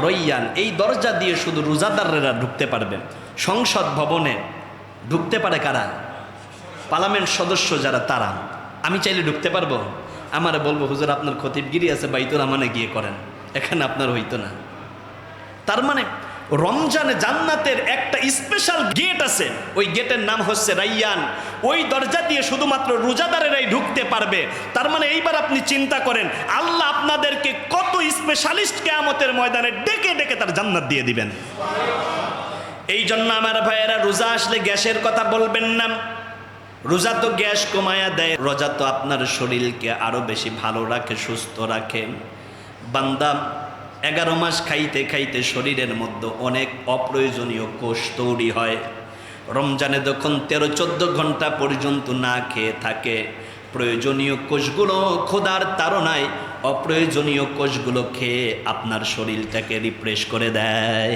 S1: রয়্যান। এই দরজা দিয়ে শুধু রোজাদাররা ঢুকতে পারবেন। সংসদ ভবনে ঢুকতে পারে কারা? পার্লামেন্ট সদস্য যারা, তারা। আমি চাইলে ঢুকতে পারবো? আমারে বলবো হুজুর আপনার খতিবগিরি আছে বাইতুল আমানে গিয়ে করেন, এখানে আপনার হইতো না। তার মানে রমজানে জান্নাতের একটা স্পেশাল গেট আছে, ওই গেটের নাম হচ্ছে রাইয়ান। ওই দরজা দিয়ে শুধুমাত্র রোজাদারেরাই ঢুকতে পারবে। তার মানে এইবার আপনি চিন্তা করেন, আল্লাহ আপনাদেরকে কত স্পেশালিস্ট কিয়ামতের ময়দানে ডেকে ডেকে তার জান্নাত দিয়ে দিবেন। এই জন্য আমার ভাইয়েরা, রোজা আসলে গ্যাসের কথা বলবেন না। রোজা তো গ্যাস কমায়া দেয়, রোজা তো আপনার শরীরকে আরো বেশি ভালো রাখে, সুস্থ রাখে। বান্দা 11 মাস খাইতে খাইতে শরীরের মধ্যে অনেক অপ্রয়োজনীয় কোষ তৈরি হয়। রমজানে যখন 13-14 ঘন্টা পর্যন্ত না খেয়ে থাকে, প্রয়োজনীয় কোষগুলো ক্ষুধার তাড়নায় অপ্রয়োজনীয় কোষগুলো খেয়ে আপনার শরীরটাকে রিফ্রেশ করে দেয়।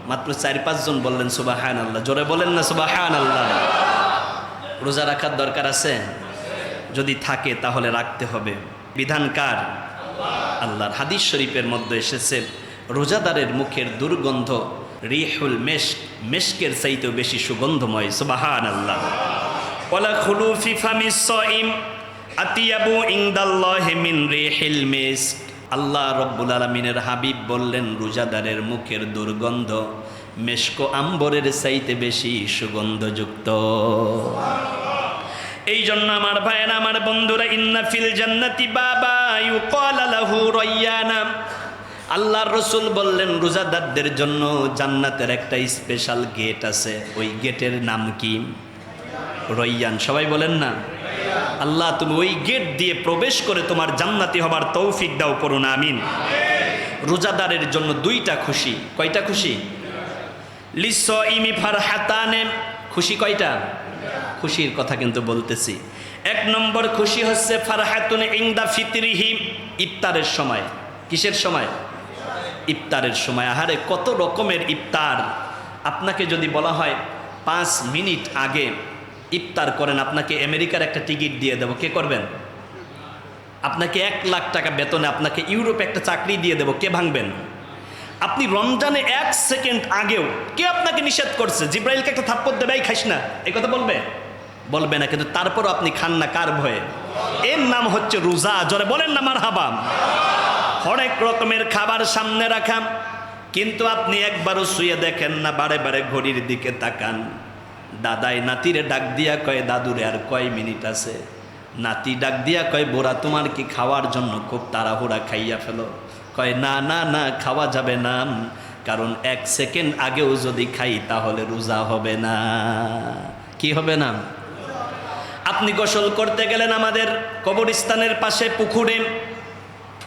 S1: মাত্র 4-5 জন বললেন সুবহানাল্লাহ। জোরে বলেন না সুবহানাল্লাহ। রোজা রাখার দরকার আছে? যদি থাকে তাহলে রাখতে হবে। বিধান কার? আল্লাহর। হাদিস শরীফের মধ্যে এসেছে, রোজাদারের মুখের দুর্গন্ধ রিহুল মেশক, মেশকের চাইতেও বেশি সুগন্ধময়। সুবহানাল্লাহ। ওয়ালা খুলুফি ফামিস সাইম আতিয়াবু ইনদাল্লাহি মিন রিহিল মিস্ক। আল্লাহ রব্বুল আলামিনের হাবিব বললেন, রোজাদারের মুখের দুর্গন্ধ মেশক আম্বরের চাইতে বেশি সুগন্ধযুক্ত। এই জন্য আমার ভাইয়েরা, আমার বন্ধুরা, ইন্না ফিল জান্নাতি বাবা ইউকাল লাহু রায়্যানা। আল্লাহর রসুল বললেন, রোজাদারদের জন্য জান্নাতের একটা স্পেশাল গেট আছে, ওই গেটের নাম কি? রয়্যান। সবাই বলেন না। আল্লাহ তুমি ওই গেট দিয়ে প্রবেশ করে তোমার জান্নাতি হবার তৌফিক দাও, পড়ুন আমিন। রোজাদারের জন্য 2টা খুশি। কয়টা খুশি? লিসাইমি ফারহাতানে। খুশি কয়টা? খুশির কথা কিন্তু বলতেছি। 1 নম্বর খুশি হচ্ছে ফারহাতুন ইনদা ফিতরিহি, ইফতারের সময়। কিসের সময়? ইফতারের সময়। আহারে কত রকমের ইফতার। আপনাকে যদি বলা হয় 5 মিনিট আগে ইফতার করেন, আপনাকে আমেরিকার একটা টিকিট দিয়ে দেবো, কে করবেন? আপনাকে 1 লাখ টাকা বেতনে আপনাকে ইউরোপে একটা চাকরি দিয়ে দেবো, কে ভাঙবেন? আপনি রমজানে 1 সেকেন্ড আগেও কে আপনাকে নিষেধ করছে? জিব্রাইলকে একটা থাপ্পড় দেবে, এই খাইস না, এই কথা বলবে? বলবে না, কিন্তু তারপরও আপনি খান না, কার ভয়ে? এর নাম হচ্ছে রোজা। জোরে বলেন না মারহাবা। অনেক রকমের খাবার সামনে রাখা, কিন্তু আপনি একবারও শুয়ে দেখেন না, বারে বারে ঘড়ির দিকে তাকান। দাদাই নাতিরে ডাক দিয়া কয়, দাদুরে আর কয় মিনিট আছে? নাতি ডাক দিয়া কয়, বোরা তোমার কি খাওয়ার জন্য খুব তাড়াহুড়া, খাইয়া ফেলো? কয় না না না, খাওয়া যাবে না, কারণ 1 সেকেন্ড আগেও যদি খাই তাহলে রোজা হবে না। কি হবে না? আপনি গোসল করতে গেলেন আমাদের কবরস্থানের পাশে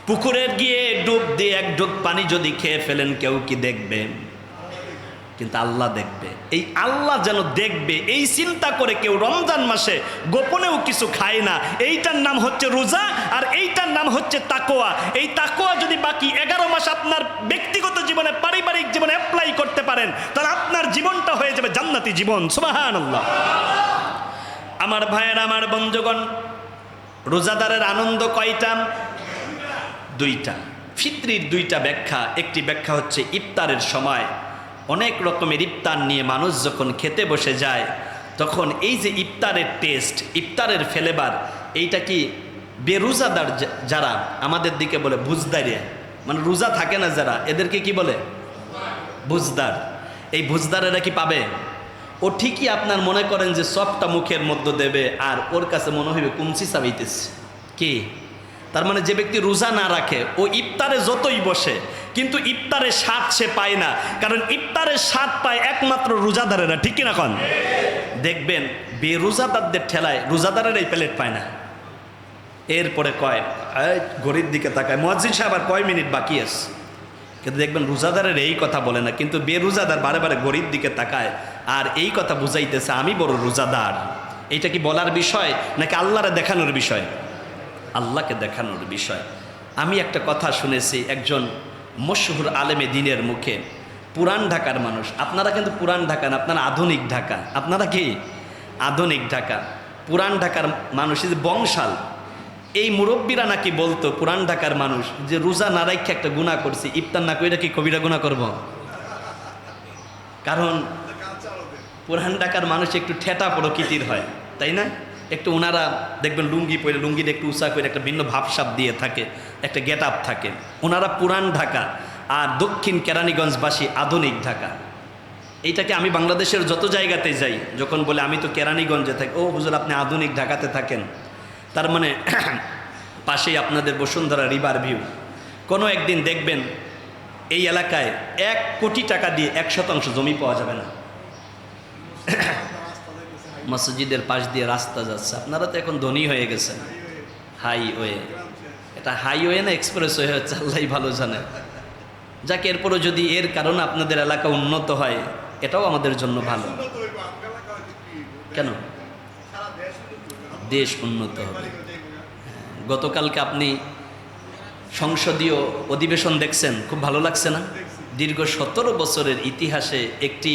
S1: পুকুরে গিয়ে ডুব দিয়ে 1 ঢোক পানি যদি খেয়ে ফেলেন, কেউ কি দেখবে? কিন্তু আল্লাহ দেখবে। এই আল্লাহ যেন দেখবে এই চিন্তা করে কেউ রমজান মাসে গোপনেও কিছু খায় না। এইটার নাম হচ্ছে রোজা, আর এইটার নাম হচ্ছে তাকওয়া। এই তাকওয়া যদি বাকি 11 মাস আপনার ব্যক্তিগত জীবনে, পারিবারিক জীবনে অ্যাপ্লাই করতে পারেন, তাহলে আপনার জীবনটা হয়ে যাবে জান্নাতি জীবন। সুবহানাল্লাহ। আমার ভাইয়েরা, আমার বন্ধুগণ, রোজাদারের আনন্দ কয়টা? 2টা। ফিতরির 2টা ব্যাখ্যা। একটি ব্যাখ্যা হচ্ছে ইফতারের সময় অনেক রকমের ইফতার নিয়ে মানুষ যখন খেতে বসে যায়, তখন এই যে ইফতারের টেস্ট, ইফতারের ফ্লেভার, এইটা কি বেরোজাদার যারা আমাদের দিকে বলে বুজদারিয়া, মানে রোজা থাকে না যারা, এদেরকে কি বলে? বুজদার। এই বুজদারেরা কি পাবে? ও ঠিকই আপনার মনে করেন যে সবটা মুখের মধ্যে দেবে, আর ওর কাছে মনে হইবে কুমচি চাবাইতেছে। কি? তার মানে যে ব্যক্তি রোজা না রাখে, ও ইফতারে যতই বসে, কিন্তু ইফতারের স্বাদ সে পায় না, কারণ ইফতারের স্বাদ পায় একমাত্র রোজাদারেরা। ঠিক কিনা কন? দেখবেন বেরোজাদারদের ঠেলায় রোজাদারেরাই প্লেট পায় না। এরপরে কয়, ঘড়ির দিকে তাকায়, মুয়াজ্জিন সাহেব আর কয় মিনিট বাকি আছে? কিন্তু দেখবেন রোজাদারের এই কথা বলে না, কিন্তু বেরোজাদার বারে বারে ঘড়ির দিকে তাকায় আর এই কথা বুঝাইতেছে আমি বড় রোজাদার। এটা কি বলার বিষয় নাকি আল্লাহরে দেখানোর বিষয়? আল্লাহকে দেখানোর বিষয়। আমি একটা কথা শুনেছি একজন মশহুর আলেমে দিনের মুখে, পুরান ঢাকার মানুষ। আপনারা কিন্তু পুরান ঢাকা না, আপনারা আধুনিক ঢাকা। আপনারা কি? আধুনিক ঢাকা। পুরান ঢাকার মানুষ যে বংশাল, এই মুরব্বীরা নাকি বলতো পুরান ঢাকার মানুষ যে রোজা না রাখে একটা গুনাহ করছি, ইফতার না কইরা কি কবিরা গুনাহ করব? কারণ পুরান ঢাকার মানুষ একটু ঠেটা প্রকৃতির হয়, তাই না? একটু ওনারা দেখবেন লুঙ্গি পরে, লুঙ্গির একটু উঁচা করে একটা ভিন্ন ভাবসাব দিয়ে থাকে, একটা গেট আপ থাকে। ওনারা পুরান ঢাকা, আর দক্ষিণ কেরানীগঞ্জবাসী আধুনিক ঢাকা। এইটাকে আমি বাংলাদেশের যত জায়গাতে যাই, যখন বলে আমি তো কেরানীগঞ্জে থাকি, ও হুজুর আপনি আধুনিক ঢাকাতে থাকেন, তার মানে পাশেই আপনাদের বসুন্ধরা রিভার ভিউ। কোনো একদিন দেখবেন এই এলাকায় 1 কোটি টাকা দিয়ে 1% জমি পাওয়া যাবে না। মসজিদের পাশ দিয়ে রাস্তা যাচ্ছে। আপনারা তো এখন ধনী হয়ে গেছেন, হাইওয়ে। এটা হাইওয়ে না এক্সপ্রেসওয়ে হচ্ছে, আল্লাহই ভালো জানে। যাকে এরপরও যদি এর কারণে আপনাদের এলাকা উন্নত হয়, এটাও আমাদের জন্য ভালো। কেন? দেশ উন্নত হবে। গতকালকে আপনি সংসদীয় অধিবেশন দেখছেন, খুব ভালো লাগছে না? দীর্ঘ 17 বছরের ইতিহাসে একটি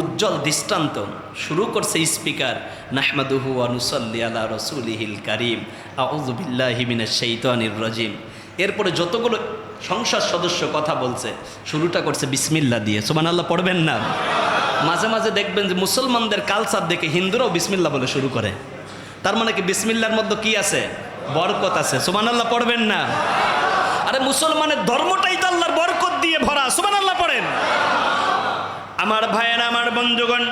S1: উজ্জ্বল দৃষ্টান্ত। শুরু করছে স্পিকার, নাহমাদুহু ওয়া নুসাল্লি আলা রাসূলিহিল কারীম, আউযু বিল্লাহি মিনাশ শাইতানির রাজিম। এরপরে যতগুলো সংসদ সদস্য কথা বলছে, শুরুটা করছে বিসমিল্লাহ দিয়ে। সুবহানাল্লাহ পড়বেন না? মাঝে মাঝে দেখবেন যে মুসলমানদের কালচার দেখে হিন্দুরাও বিসমিল্লাহ বলে শুরু করে। তার মানে কি বিসমিল্লাহর মধ্যে কি আছে? বরকত আছে। সুবহানাল্লাহ পড়বেন না? আরে মুসলমানের ধর্মটাই তো আল্লাহর বরকত দিয়ে ভরা। সুবহানাল্লাহ পড়েন। আমার ভাইয়েরা, আমার বন্ধুগণ,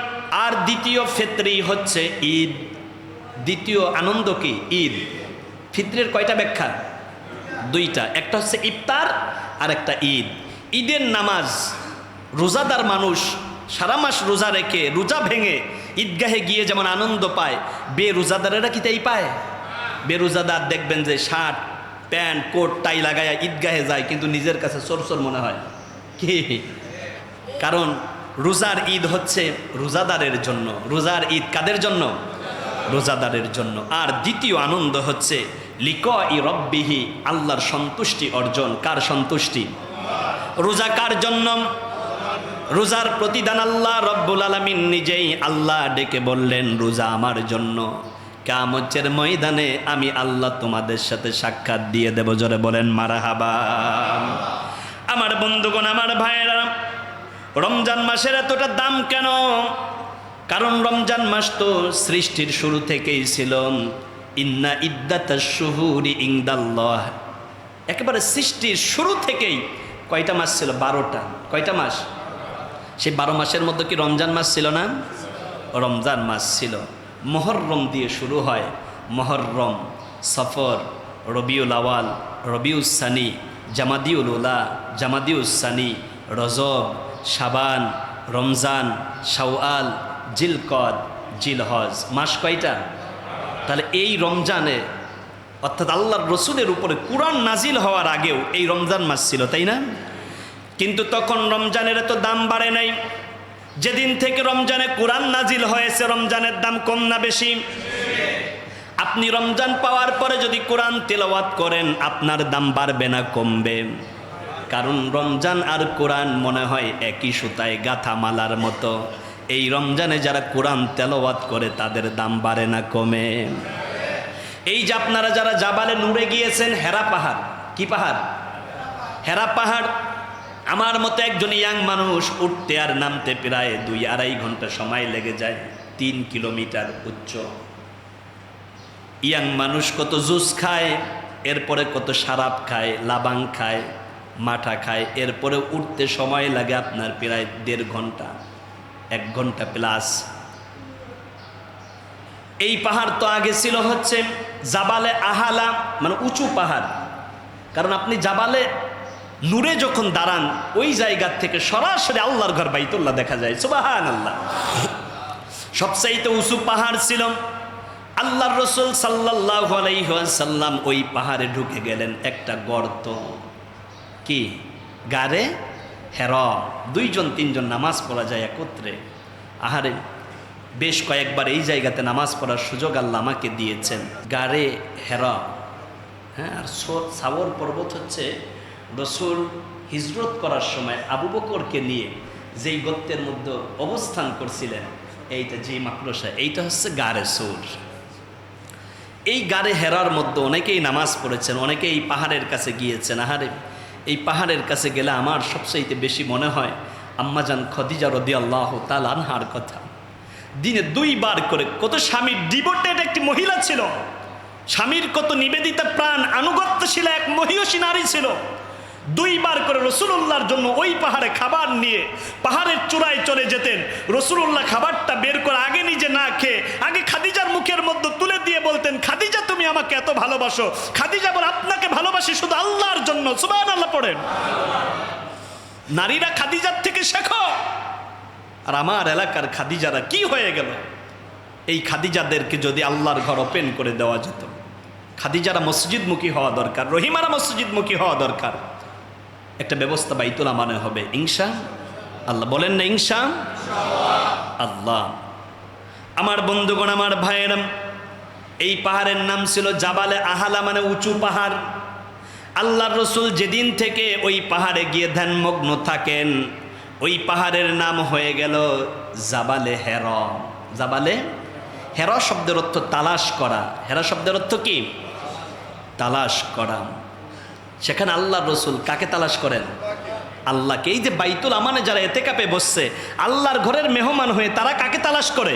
S1: আর দ্বিতীয় ফিতরি হচ্ছে ঈদ। দ্বিতীয় আনন্দ কি? ঈদ। ফিতরের কয়টা ব্যাখ্যা? 2টা। একটা হচ্ছে ইফতার আর একটা ঈদ। ঈদের নামাজ রোজাদার মানুষ সারা মাস রোজা রেখে, রোজা ভেঙে ঈদগাহে গিয়ে যেমন আনন্দ পায়, বেরোজাদারেরা কি তাই পায়? বেরোজাদার দেখবেন যে শার্ট প্যান্ট কোট টাই লাগায়া ঈদগাহে যায়, কিন্তু নিজের কাছে সরসর মনে হয়। কি? কারণ রোজার ঈদ হচ্ছে রোজাদারের জন্য। রোজার ঈদ কাদের জন্য? রোজাদারের জন্য। আর দ্বিতীয় আনন্দ হচ্ছে লিকাই রব্বিহি, আল্লাহর সন্তুষ্টি অর্জন। কার সন্তুষ্টি? রোজা কার জন্য? রোজার প্রতিদান আল্লাহ রব্বুল আলামিন নিজেই আল্লাহ ডেকে বললেন, রোজা আমার জন্য। কিয়ামতের ময়দানে আমি আল্লাহ তোমাদের সাথে সাক্ষাৎ দিয়ে দেব। জোরে বলেন মারহাবা। আমার বন্ধুগণ, আমার ভাইয়েরা, রমজান মাসের এতটা দাম কেন? কারণ রমজান মাস তো সৃষ্টির শুরু থেকেই ছিল। ইন্না ইদ্দাতাশ শুহুরি ইনদাল্লাহ, একেবারে সৃষ্টির শুরু থেকেই কয়টা মাস ছিল? 12টা। কয়টা মাস? সেই 12 মাসের মধ্যে কি রমজান মাস ছিল না? রমজান মাস ছিল। মুহররম দিয়ে শুরু হয়। মুহররম, সফর, রবিউল আওয়াল, রবিউস সানি, জামাদিউল উলা, জামাদিউস সানি, রজব, শাবান, রমজান, শাওয়াল, জিলকদ, জিলহজ। মাস কয়টা? তাহলে এই রমজানে, অর্থাৎ আল্লাহর রসুলের উপরে কুরআন নাজিল হওয়ার আগেও এই রমজান মাস ছিল, তাই না? কিন্তু তখন রমজানের এত দাম বাড়ে নাই। যেদিন থেকে রমজানে কুরআন নাজিল হয়েছে, রমজানের দাম কম না বেশি? আপনি রমজান পাওয়ার পরে যদি কোরআন তেলাওয়াত করেন, আপনার দাম বাড়বে না কমবে? কারণ রমজান আর কোরআন মনে হয় একই সুতায় গাঁথা মালার মতো। এই রমজানে যারা কোরআন তেলাওয়াত করে তাদের দাম বাড়ে না কমে? এই যে আপনারা যারা জাবালে নূরে গিয়েছেন, হেরা পাহাড়, কি পাহাড়? হেরা পাহাড়। আমার মতো একজন ইয়াং মানুষ উঠতে আর নামতে প্রায় 2-2.5 ঘন্টা সময় লেগে যায়। 3 কিলোমিটার উচ্চ। ইয়াং মানুষ কত জুস খায়, এরপরে কত শারাব খায়, লাবাং খায়, মাঠা খায়, এরপরে উঠতে সময় লাগে আপনার প্রায় 1.5 ঘন্টা, 1 ঘন্টা প্লাস। এই পাহাড় তো আগে ছিল হচ্ছে জাবালে আহালা, মানে উঁচু পাহাড়। কারণ আপনি জাবালে নূরে যখন দাঁড়ান, ওই জায়গার থেকে সরাসরি আল্লাহর ঘর বাইতুল্লাহ দেখা যায়। সুবহানাল্লাহ। সবচাইতে উঁচু পাহাড় ছিল। আল্লাহর রাসূল সাল্লাল্লাহু আলাইহি ওয়াসাল্লাম ওই পাহাড়ে ঢুকে গেলেন। একটা গর্ত, কি গারে হেরা। 2-3 নামাজ পড়া যায় একত্রে। আহারে, বেশ কয়েকবার এই জায়গাতে নামাজ পড়ার সুযোগ আল্লাহ আমাকে দিয়েছেন। গারে হেরা, হ্যাঁ। আর সাওর পর্বত হচ্ছে রাসূল হিজরত করার সময় আবু বকরকে নিয়ে যেই গর্তের মধ্যে অবস্থান করছিলেন, এইটা যে মাকড়সা, এইটা হচ্ছে গারে সৌর। এই গারে হেরার মধ্যে অনেকেই নামাজ পড়েছেন, অনেকেই এই পাহাড়ের কাছে গিয়েছেন। আহারে, এই পাহাড়ের কাছে গেলে আমার সবচাইতে বেশি মনে হয় আম্মাজান খাদিজা রাদিয়াল্লাহু তাআলা আনহার কথা। দিনে 2 বার করে, কত স্বামীর ডিভোটেড একটি মহিলা ছিল, স্বামীর কত নিবেদিতা প্রাণ আনুগত্যশীল এক মহিয়সী নারী ছিল। 2 বার করে রাসূলুল্লাহর জন্য ওই পাহাড়ে খাবার নিয়ে পাহাড়ের চূড়ায় চলে যেতেন। রাসূলুল্লাহ খাবারটা বের করে আগে নিজে না খেয়ে আগে খাদিজার মুখের মধ্যে তুলে দিয়ে বলতেন, খাদিজা তুমি আমাকে এত ভালোবাসো। খাদিজা বলে, আপনাকে ভালোবাসি শুধু আল্লাহর জন্য। সুবহানাল্লাহ পড়েন। নারীরা খাদিজার থেকে শেখো। আর আমার এলাকার খাদিজারা কি হয়ে গেল? এই খাদিজাদেরকে যদি আল্লাহর ঘর ওপেন করে দেওয়া যেত। খাদিজারা মসজিদমুখী হওয়া দরকার, রহিমারা মসজিদমুখী হওয়া দরকার। একটা ব্যবস্থা বাইতুল আমানে হবে ইনশাআল্লাহ। বলেন না ইনশাআল্লাহ। আমার বন্ধুগণ, আমার ভাইয়েরা, এই পাহাড়ের নাম ছিল জাবালে আহালা, মানে উঁচু পাহাড়। আল্লাহর রাসূল যেদিন থেকে ওই পাহাড়ে গিয়ে ধ্যানমগ্ন থাকেন, ওই পাহাড়ের নাম হয়ে গেল জাবালে হেরা। জাবালে হেরা শব্দের অর্থ তালাশ করা। হেরা শব্দের অর্থ কি? তালাশ করা। সেখানে আল্লাহর রাসূল কাকে তালাশ করেন? আল্লাহকে। এই যে বাইতুল আমানে যারা এতেকাপে বসছে, আল্লাহর ঘরের মেহমান হয়ে, তারা কাকে তালাশ করে?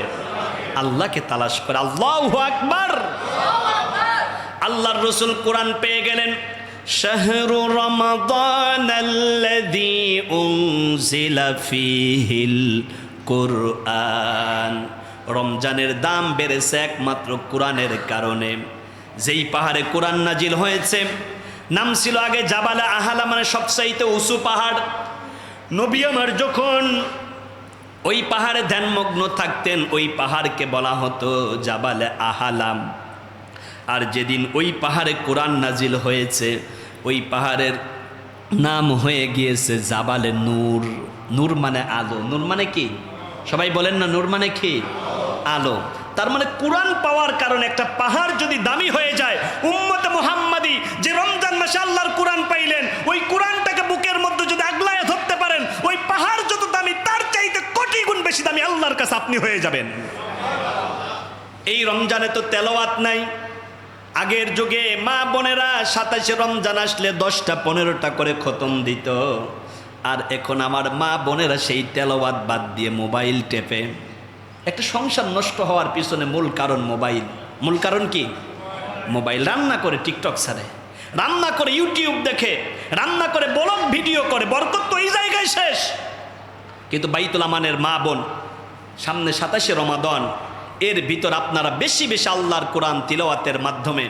S1: আল্লাহকে তালাশ করে। আল্লাহু আকবার। আল্লাহর রাসূল কোরআন পেয়ে গেলেন। শাহরু রমাদানাল্লাযী উনজিলা ফীহিল কুরআন। রমজানের দাম বেড়েছে একমাত্র কোরআনের কারণে। যেই পাহাড়ে কোরআন নাজিল হয়েছে, নাম ছিল আগে জাবালে আহালা, মানে সবচাইতে উঁচু পাহাড়। নবী আমার যখন ওই পাহাড়ে ধ্যানমগ্ন থাকতেন, ওই পাহাড়কে বলা হতো জাবালে আহালাম। আর যেদিন ওই পাহাড়ে কোরআন নাজিল হয়েছে, ওই পাহাড়ের নাম হয়ে গিয়েছে জাবালে নূর। নূর মানে আলো। নূর মানে কি? সবাই বলেন না, নূর মানে কি? আলো। তার মানে কোরআন পাওয়ার কারণে একটা পাহাড় যদি দামি হয়ে যায়, উম্মতে মুহাম্মাদি যে রমজান মাসে আল্লাহর কোরআন পাইলেন, ওই কোরআনটাকে বুকের মধ্যে যদি আগলায় ধরতে পারেন, ওই পাহাড় যত দামি তার চাইতে কোটি গুণ বেশি দামি আল্লাহর কাছে আপনি হয়ে যাবেন। এই রমজানে তো তেলাওয়াত নাই। আগের যুগে মা বোনেরা 27 রমজান আসলে 10টা 15টা করে খতম দিত, আর এখন আমার মা বোনেরা সেই তেলাওয়াত বাদ দিয়ে মোবাইল টেপে। একটা সংসার নষ্ট হওয়ার পিছনে মূল কারণ মোবাইল। মূল কারণ কি? মোবাইল। রান্না করে টিকটক ছাড়ে, রান্না করে ইউটিউব দেখে, রান্না করে ব্লগ ভিডিও করে, বরকত তো এই জায়গায় শেষ। কিন্তু বাইতুল আমানের মা বোন, সামনে 27 রমাদান, এর ভিতর আপনারা বেশি বেশি আল্লাহর কোরআন তিলাওয়াতের মাধ্যমে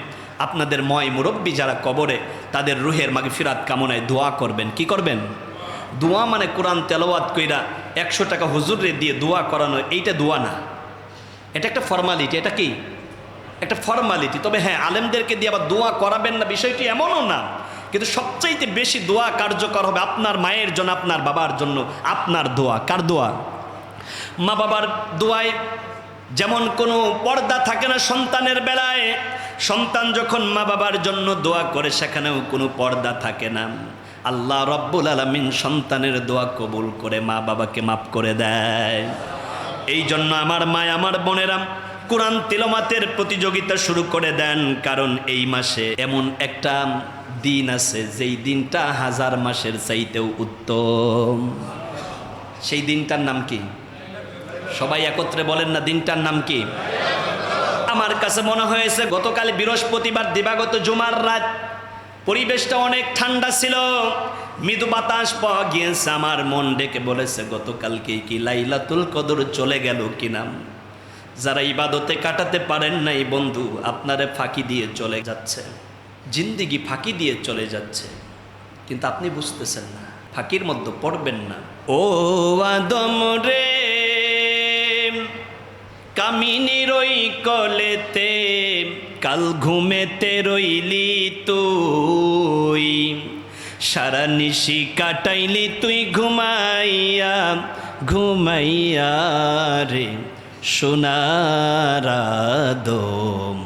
S1: আপনাদের ময় মুরব্বী যারা কবরে, তাদের রুহের মাগফিরাত কামনায় দোয়া করবেন। কি করবেন? দোয়া মানে কোরআন তেলাওয়াত কইরা 100 টাকা হুজুরে দিয়ে দোয়া করানো, এইটা দোয়া না, এটা একটা ফর্মালিটি। এটা কি? একটা ফর্মালিটি। তবে হ্যাঁ, আলেমদেরকে দিয়ে আবার দোয়া করাবেন না বিষয়টি এমনও না, কিন্তু সবচাইতে বেশি দোয়া কার্যকর হবে আপনার মায়ের জন্য, আপনার বাবার জন্য। আপনার দোয়া, কার দোয়া? মা বাবার দোয়ায় যেমন কোনো পর্দা থাকে না সন্তানের বেলায়, সন্তান যখন মা বাবার জন্য দোয়া করে সেখানেও কোনো পর্দা থাকে না। আল্লাহ রব্বুল আলামিন সন্তানের দোয়া কবুল করে মা বাবাকে মাফ করে দেয়। এই জন্য আমার মা, আমার বোনেরা কোরআন তিলাওয়াতের প্রতিযোগিতা শুরু করে দেন, কারণ এই মাসে এমন একটা দিন আছে যেই দিনটা 1000 মাসের চাইতেও উত্তম। সেই দিনটার নাম কি? সবাই একত্রে বলেন না, দিনটার নাম কি? আমার কাছে মনে হয়েছে গতকাল বৃহস্পতিবার দিবাগত জুমার রাত, পরিবেশটা অনেক ঠান্ডা ছিল, মৃদু বাতাস পাওয়া গিয়েছে। আমার মন ডেকে বলেছে গতকালকে কি লাইলাতুল কদর চলে গেল কিনা। যারা ইবাদতে কাটাতে পারেন নাই বন্ধু, আপনারে ফাঁকি দিয়ে চলে যাচ্ছে, জিন্দিগি ফাঁকি দিয়ে চলে যাচ্ছে, কিন্তু আপনি বুঝতেছেন না, ফাঁকির মধ্যে পড়বেন না। ও আদম রে, কামিনীর ওই কলেতে কাল ঘুমেতে রইলি তুই, সারা নিশি কাটাইলি তুই ঘুমাইয়া ঘুমাইয়া রে সোনার আদম,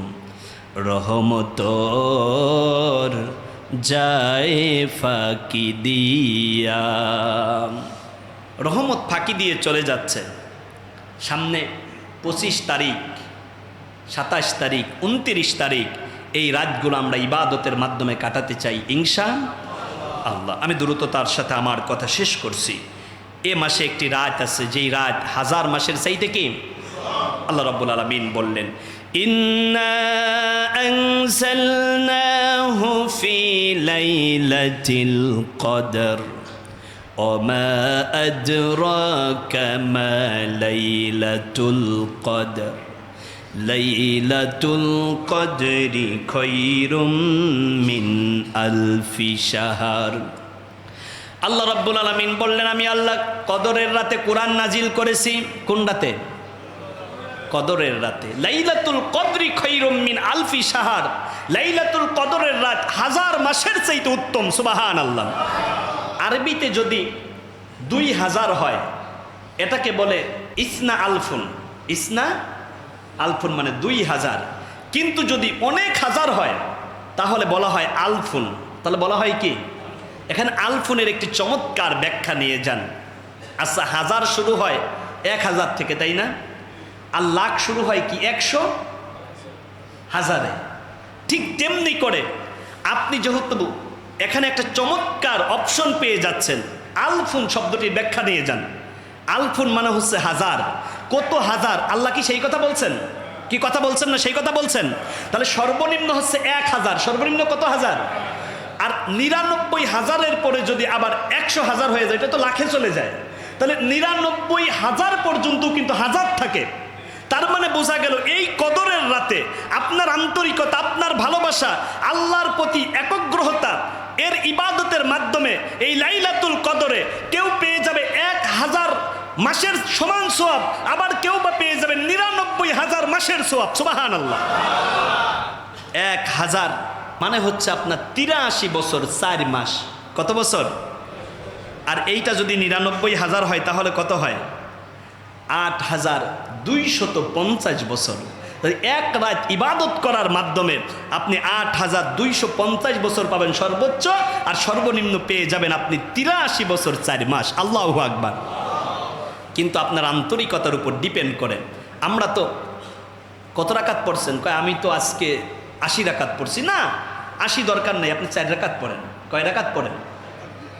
S1: রহমতর যায় ফাঁকি দিয়া। রহমত ফাঁকি দিয়ে চলে যাচ্ছে। সামনে 25 তারিখ, 27 তারিখ, 29 তারিখ, এই রাতগুলো আমরা ইবাদতের মাধ্যমে কাটাতে চাই ইনশাআল্লাহ। আমি দ্রুততার সাথে আমার কথা শেষ করছি। এ মাসে একটি রাত আছে যেই রাত 1000 মাসের চাইতে কি? আল্লাহ রাব্বুল আলামিন বললেন, ইন্না আনজালনাহু ফি লাইলাতিল কদর ওমা আদরাকা মা লাইলাতুল কদর লাইলাতুল কদরি খায়রুম মিন আলফি শাহর। আল্লাহ রাব্বুল আলামিন বললেন, আমি আল্লাহ কদরের রাতে কোরআন নাজিল করেছি। কোন রাতে? কদরের রাতে। লাইলাতুল কদরি খায়রুম মিন আলফি শাহর, লাইলাতুল কদরের রাত 1000 মাসের চাইতে উত্তম। সুবহানাল্লাহ। আরবিতে যদি 2000 হয় এটাকে বলে ইসনা আলফুন। ইসনা আলফুন মানে 2000। কিন্তু যদি অনেক হাজার হয় তাহলে বলা হয় আলফুন। তাহলে বলা হয় কি? এখানে আলফুনের একটি চমৎকার ব্যাখ্যা নিয়ে যান। আচ্ছা, 1000 শুরু হয় 1000 থেকে, তাই না? আর লাখ শুরু হয় কি? 100 হাজারে। ঠিক তেমনি করে আপনি যেহেতু এখানে একটা চমৎকার অপশন পেয়ে যাচ্ছেন, আলফুন শব্দটির ব্যাখ্যা নিয়ে যান। আলফুন মানে হচ্ছে 1000। কত হাজার? আল্লাহ কি সেই কথা বলছেন? কি কথা বলছেন না? সেই কথা বলছেন। তাহলে সর্বনিম্ন হচ্ছে 1000। সর্বনিম্ন কত হাজার? আর 99,000-এর পরে যদি আবার 100,000 হয়ে যায়, এটা তো লাখে চলে যায়। তাহলে 99,000 পর্যন্ত কিন্তু হাজার থাকে। তার মানে বোঝা গেল এই কদরের রাতে আপনার আন্তরিকতা, আপনার ভালোবাসা, আল্লাহর প্রতি একগ্রহতা, এর ইবাদতের মাধ্যমে এই লাইলাতুল কদরে কেউ পেয়ে যাবে 1000 মাসের সমান সওয়াব, আবার কেউ বা পেয়ে যাবে 99,000 মাসের সওয়াব। সুবহানাল্লাহ। 1000 মানে হচ্ছে আপনার 83 বছর 4 মাস। কত বছর? আর এইটা যদি 99,000 হয় তাহলে কত হয়? 8,250 বছর। এক রাত ইবাদত করার মাধ্যমে আপনি 8,250 বছর পাবেন সর্বোচ্চ, আর সর্বনিম্ন পেয়ে যাবেন আপনি 83 বছর 4 মাস। আল্লাহু আকবার। কিন্তু আপনার আন্তরিকতার উপর ডিপেন্ড করে। আমরা তো কত রাকাত পড়ছেন? কয় আমি তো আজকে 80 রাকাত পড়ছি। না, 80 দরকার নেই, আপনি 4 রাকাত পড়েন। কয় রাকাত পড়েন?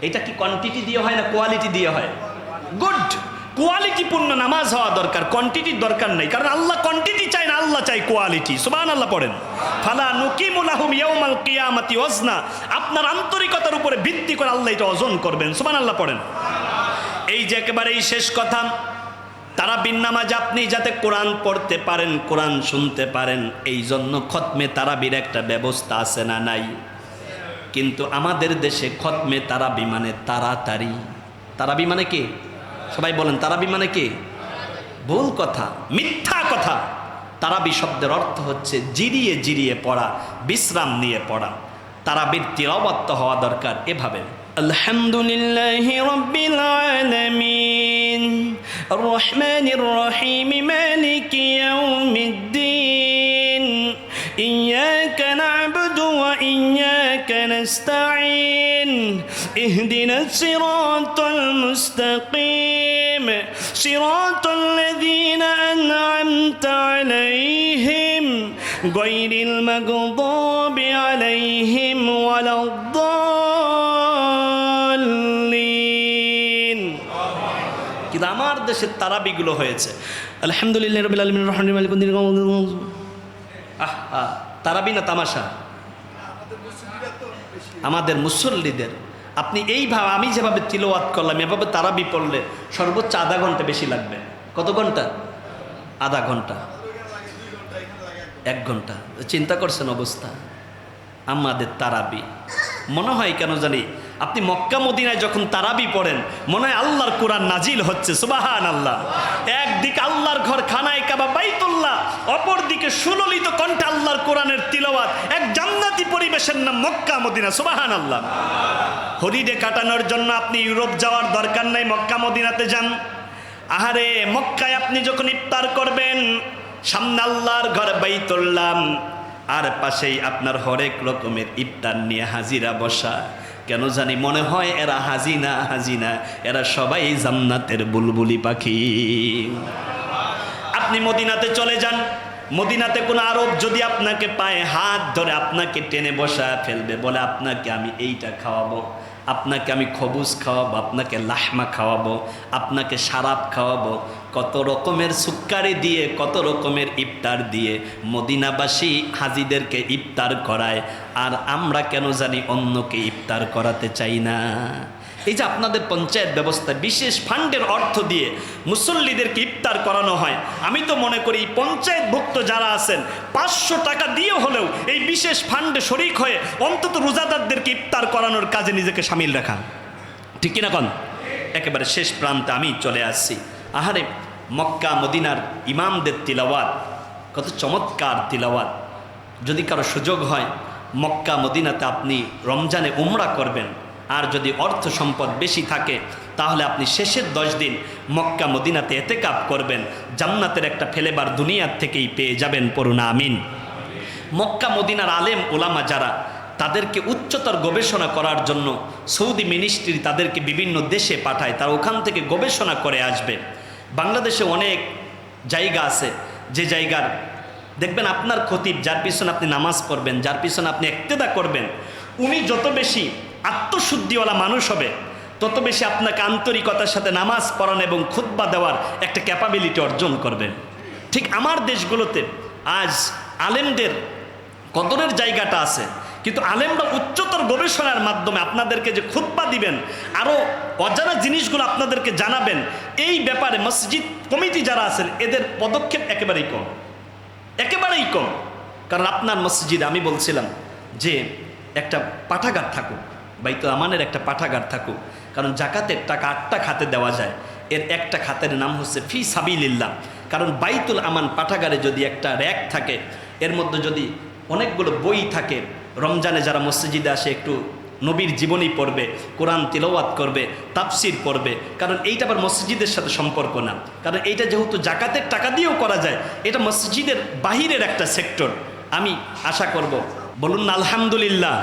S1: এটা কি কোয়ান্টিটি দিয়ে হয় না কোয়ালিটি দিয়ে হয়? গুড, কোয়ালিটিপূর্ণ নামাজ হওয়া দরকার, কোয়ান্টিটির দরকার নেই। কারণ আল্লাহ কোয়ান্টিটি চায় না, আল্লাহ চাই কোয়ালিটি। সুবহানাল্লাহ পড়েন। ফালা নুকিমু লাহুম ইয়াউমাল কিয়ামাতি ওয়াজনা। আপনার আন্তরিকতার উপরে ভিত্তি করে আল্লাহ এটা ওজন করবেন। সুবহানাল্লাহ পড়েন। এই যে একেবারেই শেষ কথা, তারাবির নামাজ আপনি যাতে কোরআন পড়তে পারেন, কোরআন শুনতে পারেন, এই জন্য খতমে তারাবির একটা ব্যবস্থা আছে না নাই? কিন্তু আমাদের দেশে খতমে তারাবি মানে তাড়াতাড়ি। তারাবি মানে কি? সবাই বলেন, তারাবি মানে কি? ভুল কথা, মিথ্যা কথা। তারাবি শব্দের অর্থ হচ্ছে জিরিয়ে জিরিয়ে পড়া, বিশ্রাম নিয়ে পড়া। তারাবির তিলাওয়াত হওয়া দরকার এভাবে: আলহামদুলিল্লাহি রাব্বিল আলামিন আর রহমানির রহিম মালিকি ইয়াউমিদ্দিন ইয়্যাকা না'বুদু ওয়া ইয়্যাকা নাস্তাঈন ইহদিনাস সিরাতাল মুস্তাকিম সিরাতাল লাযীনা আন'আমতা আলাইহিম গায়রিল মাগদুবি আলাইহিম ওয়ালাদ-দাল্লিন। কিন্তু আমার দেশের তারাবিগুলো হয়েছে আলহামদুলিল্লাহি রাব্বিল আলামিন রহমানির মালিক উদ্দিন। তারাবি না তামাশা? আমাদের মুসল্লিদের আপনি এইভাবে, আমি যেভাবে তিলাওয়াত করলাম এভাবে তারাবি পড়লে সর্বোচ্চ আধা ঘন্টা বেশি লাগবে। কত ঘন্টা? আধা ঘন্টা, 1 ঘন্টা। চিন্তা করছেন অবস্থা? আমাদের তারাবি মনে হয় কেন জানি, আপনি মক্কা মদিনায় যখন তারাবি পড়েন মনে হয় আল্লাহর কোরআন নাজিল হচ্ছে। সুবহানাল্লাহ। একদিকে আল্লাহর ঘর খানায়ে কাবা বাইতুল্লাহ, অপরদিকে সুললিত কণ্ঠে আল্লাহর কোরআনের তিলাওয়াত, এক জান্নাতি পরিবেশের নাম মক্কা মদিনা। সুবহানাল্লাহ। হলিডে কাটানোর জন্য আপনি ইউরোপ যাওয়ার দরকার নাই, মক্কা মদিনাতে যান। আহারে, মক্কায় আপনি যখন ইফতার করবেন, সামনে আল্লাহর ঘর বাইতুল্লাহ, আর পাশেই আপনার হরেক রকমের ইফতার নিয়ে হাজিরা বসা। কেন জানি মনে হয় এরা হাজিনা হাজিনা, এরা সবাই জান্নাতের বুলবুলি পাখি। আপনি মদিনাতে চলে যান, মদিনাতে কোন আরব যদি আপনাকে পায়, হাত ধরে আপনাকে টেনে বসা ফেলবে, বলে আপনাকে আমি এইটা খাওয়াবো, আপনাকে আমি খবুজ খাওয়াবো, আপনাকে লাহমা খাওয়াবো, আপনাকে শারাব খাওয়াবো। কত রকমের সুক্কারি দিয়ে, কত রকমের ইফতার দিয়ে মদিনাবাসী হাজিদেরকে ইফতার করায়। আর আমরা কেন জানি অন্যকে ইফতার করাতে চাই না। এই যে আপনাদের পঞ্চায়েত ব্যবস্থা বিশেষ ফান্ডের অর্থ দিয়ে মুসল্লিদেরকে ইফতার করানো হয়, আমি তো মনে করি পঞ্চায়েতভুক্ত যারা আছেন 500 টাকা দিয়ে হলেও এই বিশেষ ফান্ডে শরিক হয়ে অন্তত রোজাদারদেরকে ইফতার করানোর কাজে নিজেকে সামিল রাখা। ঠিক কিনা কন? একেবারে শেষ প্রান্তে আমি চলে আসছি। আহারে, মক্কা মদিনার ইমামদের তিলাওয়াত, কত চমৎকার তিলাওয়াত। যদি কারো সুযোগ হয় মক্কা মদিনাতে আপনি রমজানে উমরা করবেন, আর যদি অর্থ সম্পদ বেশি থাকে তাহলে আপনি শেষের 10 দিন মক্কা মদিনাতে এতেকাফ করবেন। জান্নাতের একটা ফেলেবার দুনিয়ার থেকেই পেয়ে যাবেন। পড়ুন আমিন। মক্কা মদিনার আলেম ওলামা যারা, তাদেরকে উচ্চতর গবেষণা করার জন্য সৌদি মিনিস্ট্রি তাদেরকে বিভিন্ন দেশে পাঠায়, তারা ওখান থেকে গবেষণা করে আসবে। বাংলাদেশে অনেক জায়গা আছে যে জায়গার দেখবেন আপনার খতিব, যার পিছনে আপনি নামাজ পড়বেন, যার পিছনে আপনি ইক্তেদা করবেন, উনি যত বেশি আত্মশুদ্ধিওয়ালা মানুষ হবে তত বেশি আপনাকে আন্তরিকতার সাথে নামাজ পড়ানো এবং খুতবা দেওয়ার একটা ক্যাপাবিলিটি অর্জন করবেন। ঠিক আমার দেশগুলোতে আজ আলেমদের কদরের জায়গাটা আছে, কিন্তু আলেমরা উচ্চতর গবেষণার মাধ্যমে আপনাদেরকে যে খুতবা দিবেন, আরও অজানা জিনিসগুলো আপনাদেরকে জানাবেন, এই ব্যাপারে মসজিদ কমিটি যারা আছেন এদের পদক্ষেপ একেবারেই কম, একেবারেই কম। কারণ আপনার মসজিদে আমি বলছিলাম যে একটা পাঠাগার থাকুক, বাইতুল আমানের একটা পাঠাগার থাকুক। কারণ জাকাতের টাকা 8টা খাতে দেওয়া যায়, এর একটা খাতের নাম হচ্ছে ফি সাবিলিল্লাহ। কারণ বাইতুল আমান পাঠাগারে যদি একটা র্যাক থাকে, এর মধ্যে যদি অনেকগুলো বই থাকে, রমজানে যারা মসজিদে আসে একটু নবীর জীবনী পড়বে, কোরআন তিলাওয়াত করবে, তাফসির পড়বে। কারণ এইটা আবার মসজিদের সাথে সম্পর্ক না, কারণ এইটা যেহেতু জাকাতের টাকা দিয়েও করা যায়, এটা মসজিদের বাহিরের একটা সেক্টর। আমি আশা করব, বলুন না আলহামদুলিল্লাহ।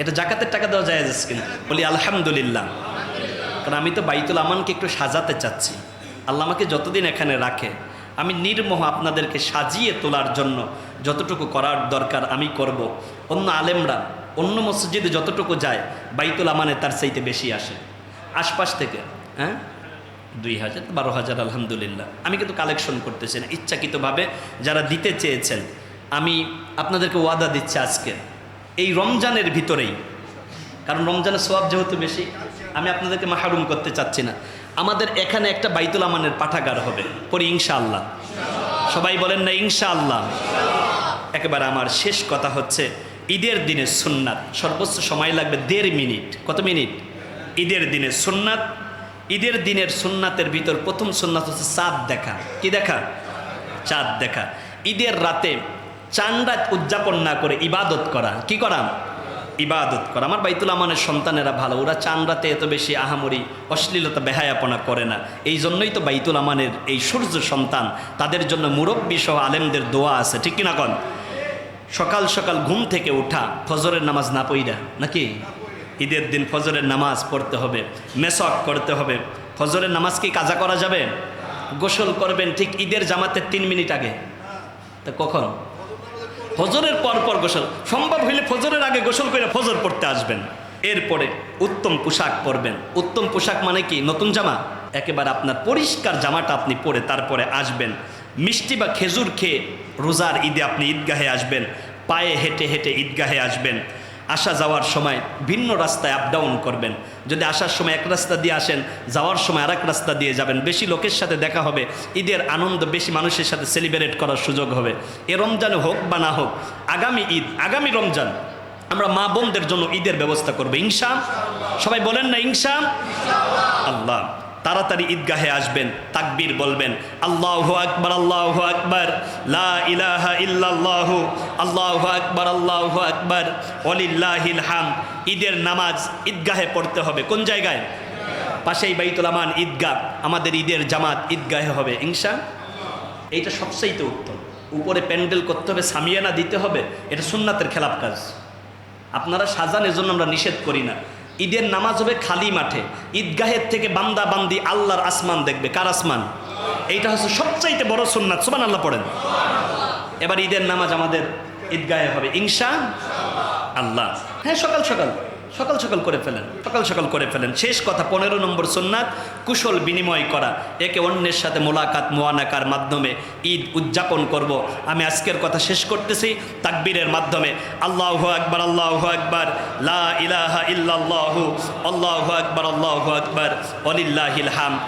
S1: এটা জাকাতের টাকা দেওয়া যায় কিনা বলি আলহামদুলিল্লাহ। কারণ আমি তো বাইতুল আমানকে একটু সাজাতে চাচ্ছি। আল্লাহ আমাকে যতদিন এখানে রাখে, আমি নির্মোহ আপনাদেরকে সাজিয়ে তোলার জন্য যতটুকু করার দরকার আমি করব। অন্য আলেমরা অন্য মসজিদে যতটুকু যায়, বাইতুল আমানে তার চাইতে বেশি আসে আশপাশ থেকে। হ্যাঁ, 2000 12,000 আলহামদুলিল্লাহ। আমি কিন্তু কালেকশন করতেছি না, ইচ্ছাকৃতভাবে যারা দিতে চেয়েছেন আমি আপনাদেরকে ওয়াদা দিচ্ছি আজকে এই রমজানের ভিতরেই, কারণ রমজানের সওয়াব যেহেতু বেশি, আমি আপনাদেরকে মাহরুম করতে চাচ্ছি না। আমাদের এখানে একটা বাইতুল আমানের পাঠাগার হবে, পরে ইনশাআল্লাহ। সবাই বলেন না ইনশাআল্লাহ। একেবারে আমার শেষ কথা হচ্ছে, ঈদের দিনের সুন্নাত সর্বোচ্চ সময় লাগবে 1.5 মিনিট। কত মিনিট? ঈদের দিনের সুন্নাত। ঈদের দিনের সুন্নাতের ভিতর প্রথম সুন্নাত হচ্ছে চাঁদ দেখা। কি দেখা? চাঁদ দেখা। ঈদের রাতে চাঁদ রাত উদযাপন না করে ইবাদত করা। কি করা? ইবাদত করা। আমার বাইতুল আমানের সন্তানেরা ভালো, ওরা চাঁদ রাতে এত বেশি আহামরি অশ্লীলতা বেহায়াপনা করে না। এই জন্যই তো বাইতুল আমানের এই সূর্য সন্তান, তাদের জন্য মুরব্বী সহ আলেমদের দোয়া আছে, ঠিক কিনা কন? সকাল সকাল ঘুম থেকে উঠা, ফজরের নামাজ না পইরা নাকি? ঈদের দিন ফজরের নামাজ পড়তে হবে, মেসওয়াক করতে হবে। ফজরের নামাজ কি কাজা করা যাবে? গোসল করবেন ঠিক ঈদের জামাতের 3 মিনিট আগে। তা কখন? ফজরের পর পর গোসল। সম্ভব হইলে ফজরের আগে গোসল করে ফজর পড়তে আসবেন। এরপরে উত্তম পোশাক পরবেন। উত্তম পোশাক মানে কি? নতুন জামা। একেবারে আপনার পরিষ্কার জামাটা আপনি পরে তারপরে আসবেন। মিষ্টি বা খেজুর খেয়ে রোজার ঈদে আপনি ঈদগাহে আসবেন, পায়ে হেঁটে হেঁটে ঈদগাহে আসবেন। আসা যাওয়ার সময় ভিন্ন রাস্তায় আপ ডাউন করবেন। যদি আসার সময় এক রাস্তা দিয়ে আসেন, যাওয়ার সময় আরেক রাস্তা দিয়ে যাবেন। বেশি লোকের সাথে দেখা হবে, ঈদের আনন্দ বেশি মানুষের সাথে সেলিব্রেট করার সুযোগ হবে। এ রমজানে হোক বা না হোক, আগামী ঈদ, আগামী রমজান আমরা মা বোনদের জন্য ঈদের ব্যবস্থা করবো ইনশাআল্লাহ। সবাই বলেন না ইনশাআল্লাহ। আল্লাহ তাড়াতাড়ি ঈদগাহে আসবেন, তাকবীর বলবেন, আল্লাহু আকবার, আল্লাহু আকবার, লা ইলাহা ইল্লাল্লাহু, আল্লাহু আকবার, আল্লাহু আকবার, ওয়ালিল্লাহিল হামদ। ঈদের নামাজ ঈদগাহে পড়তে হবে। কোন জায়গায়? পাশেই বাইতুল আমান ঈদগাহ। আমাদের ঈদের জামাত ঈদগাহে হবে ইনশাআল্লাহ। এইটা সবচেয়ে উত্তম। উপরে প্যান্ডেল করতে হবে, সামিয়ানা দিতে হবে, এটা সুন্নাতের খেলাফ কাজ। আপনারা সাজান, এজন্য আমরা নিষেধ করি না। ঈদের নামাজ হবে খালি মাঠে। ঈদগাহের থেকে বান্দা বান্দি আল্লাহর আসমান দেখবে। কার আসমান? এইটা হচ্ছে সবচাইতে বড় সুন্নাত। সুবহানাল্লাহ পড়েন। এবার ঈদের নামাজ আমাদের ঈদগাহে হবে ইনশাআল্লাহ। হ্যাঁ, সকাল সকাল করে ফেলেন, সকাল সকাল করে ফেলেন। শেষ কথা, 15 নম্বর সুন্নাত, কুশল বিনিময় করা। একে অন্যের সাথে মোলাকাত মুআনাকার মাধ্যমে ঈদ উদযাপন করব। আমি আজকের কথা শেষ করতেছি তাকবীরের মাধ্যমে। আল্লাহু আকবার, আল্লাহু আকবার, লা ইলাহা ইল্লাল্লাহু, আল্লাহু আকবার, আল্লাহু আকবার, ওয়ালিল্লাহিল হামদ।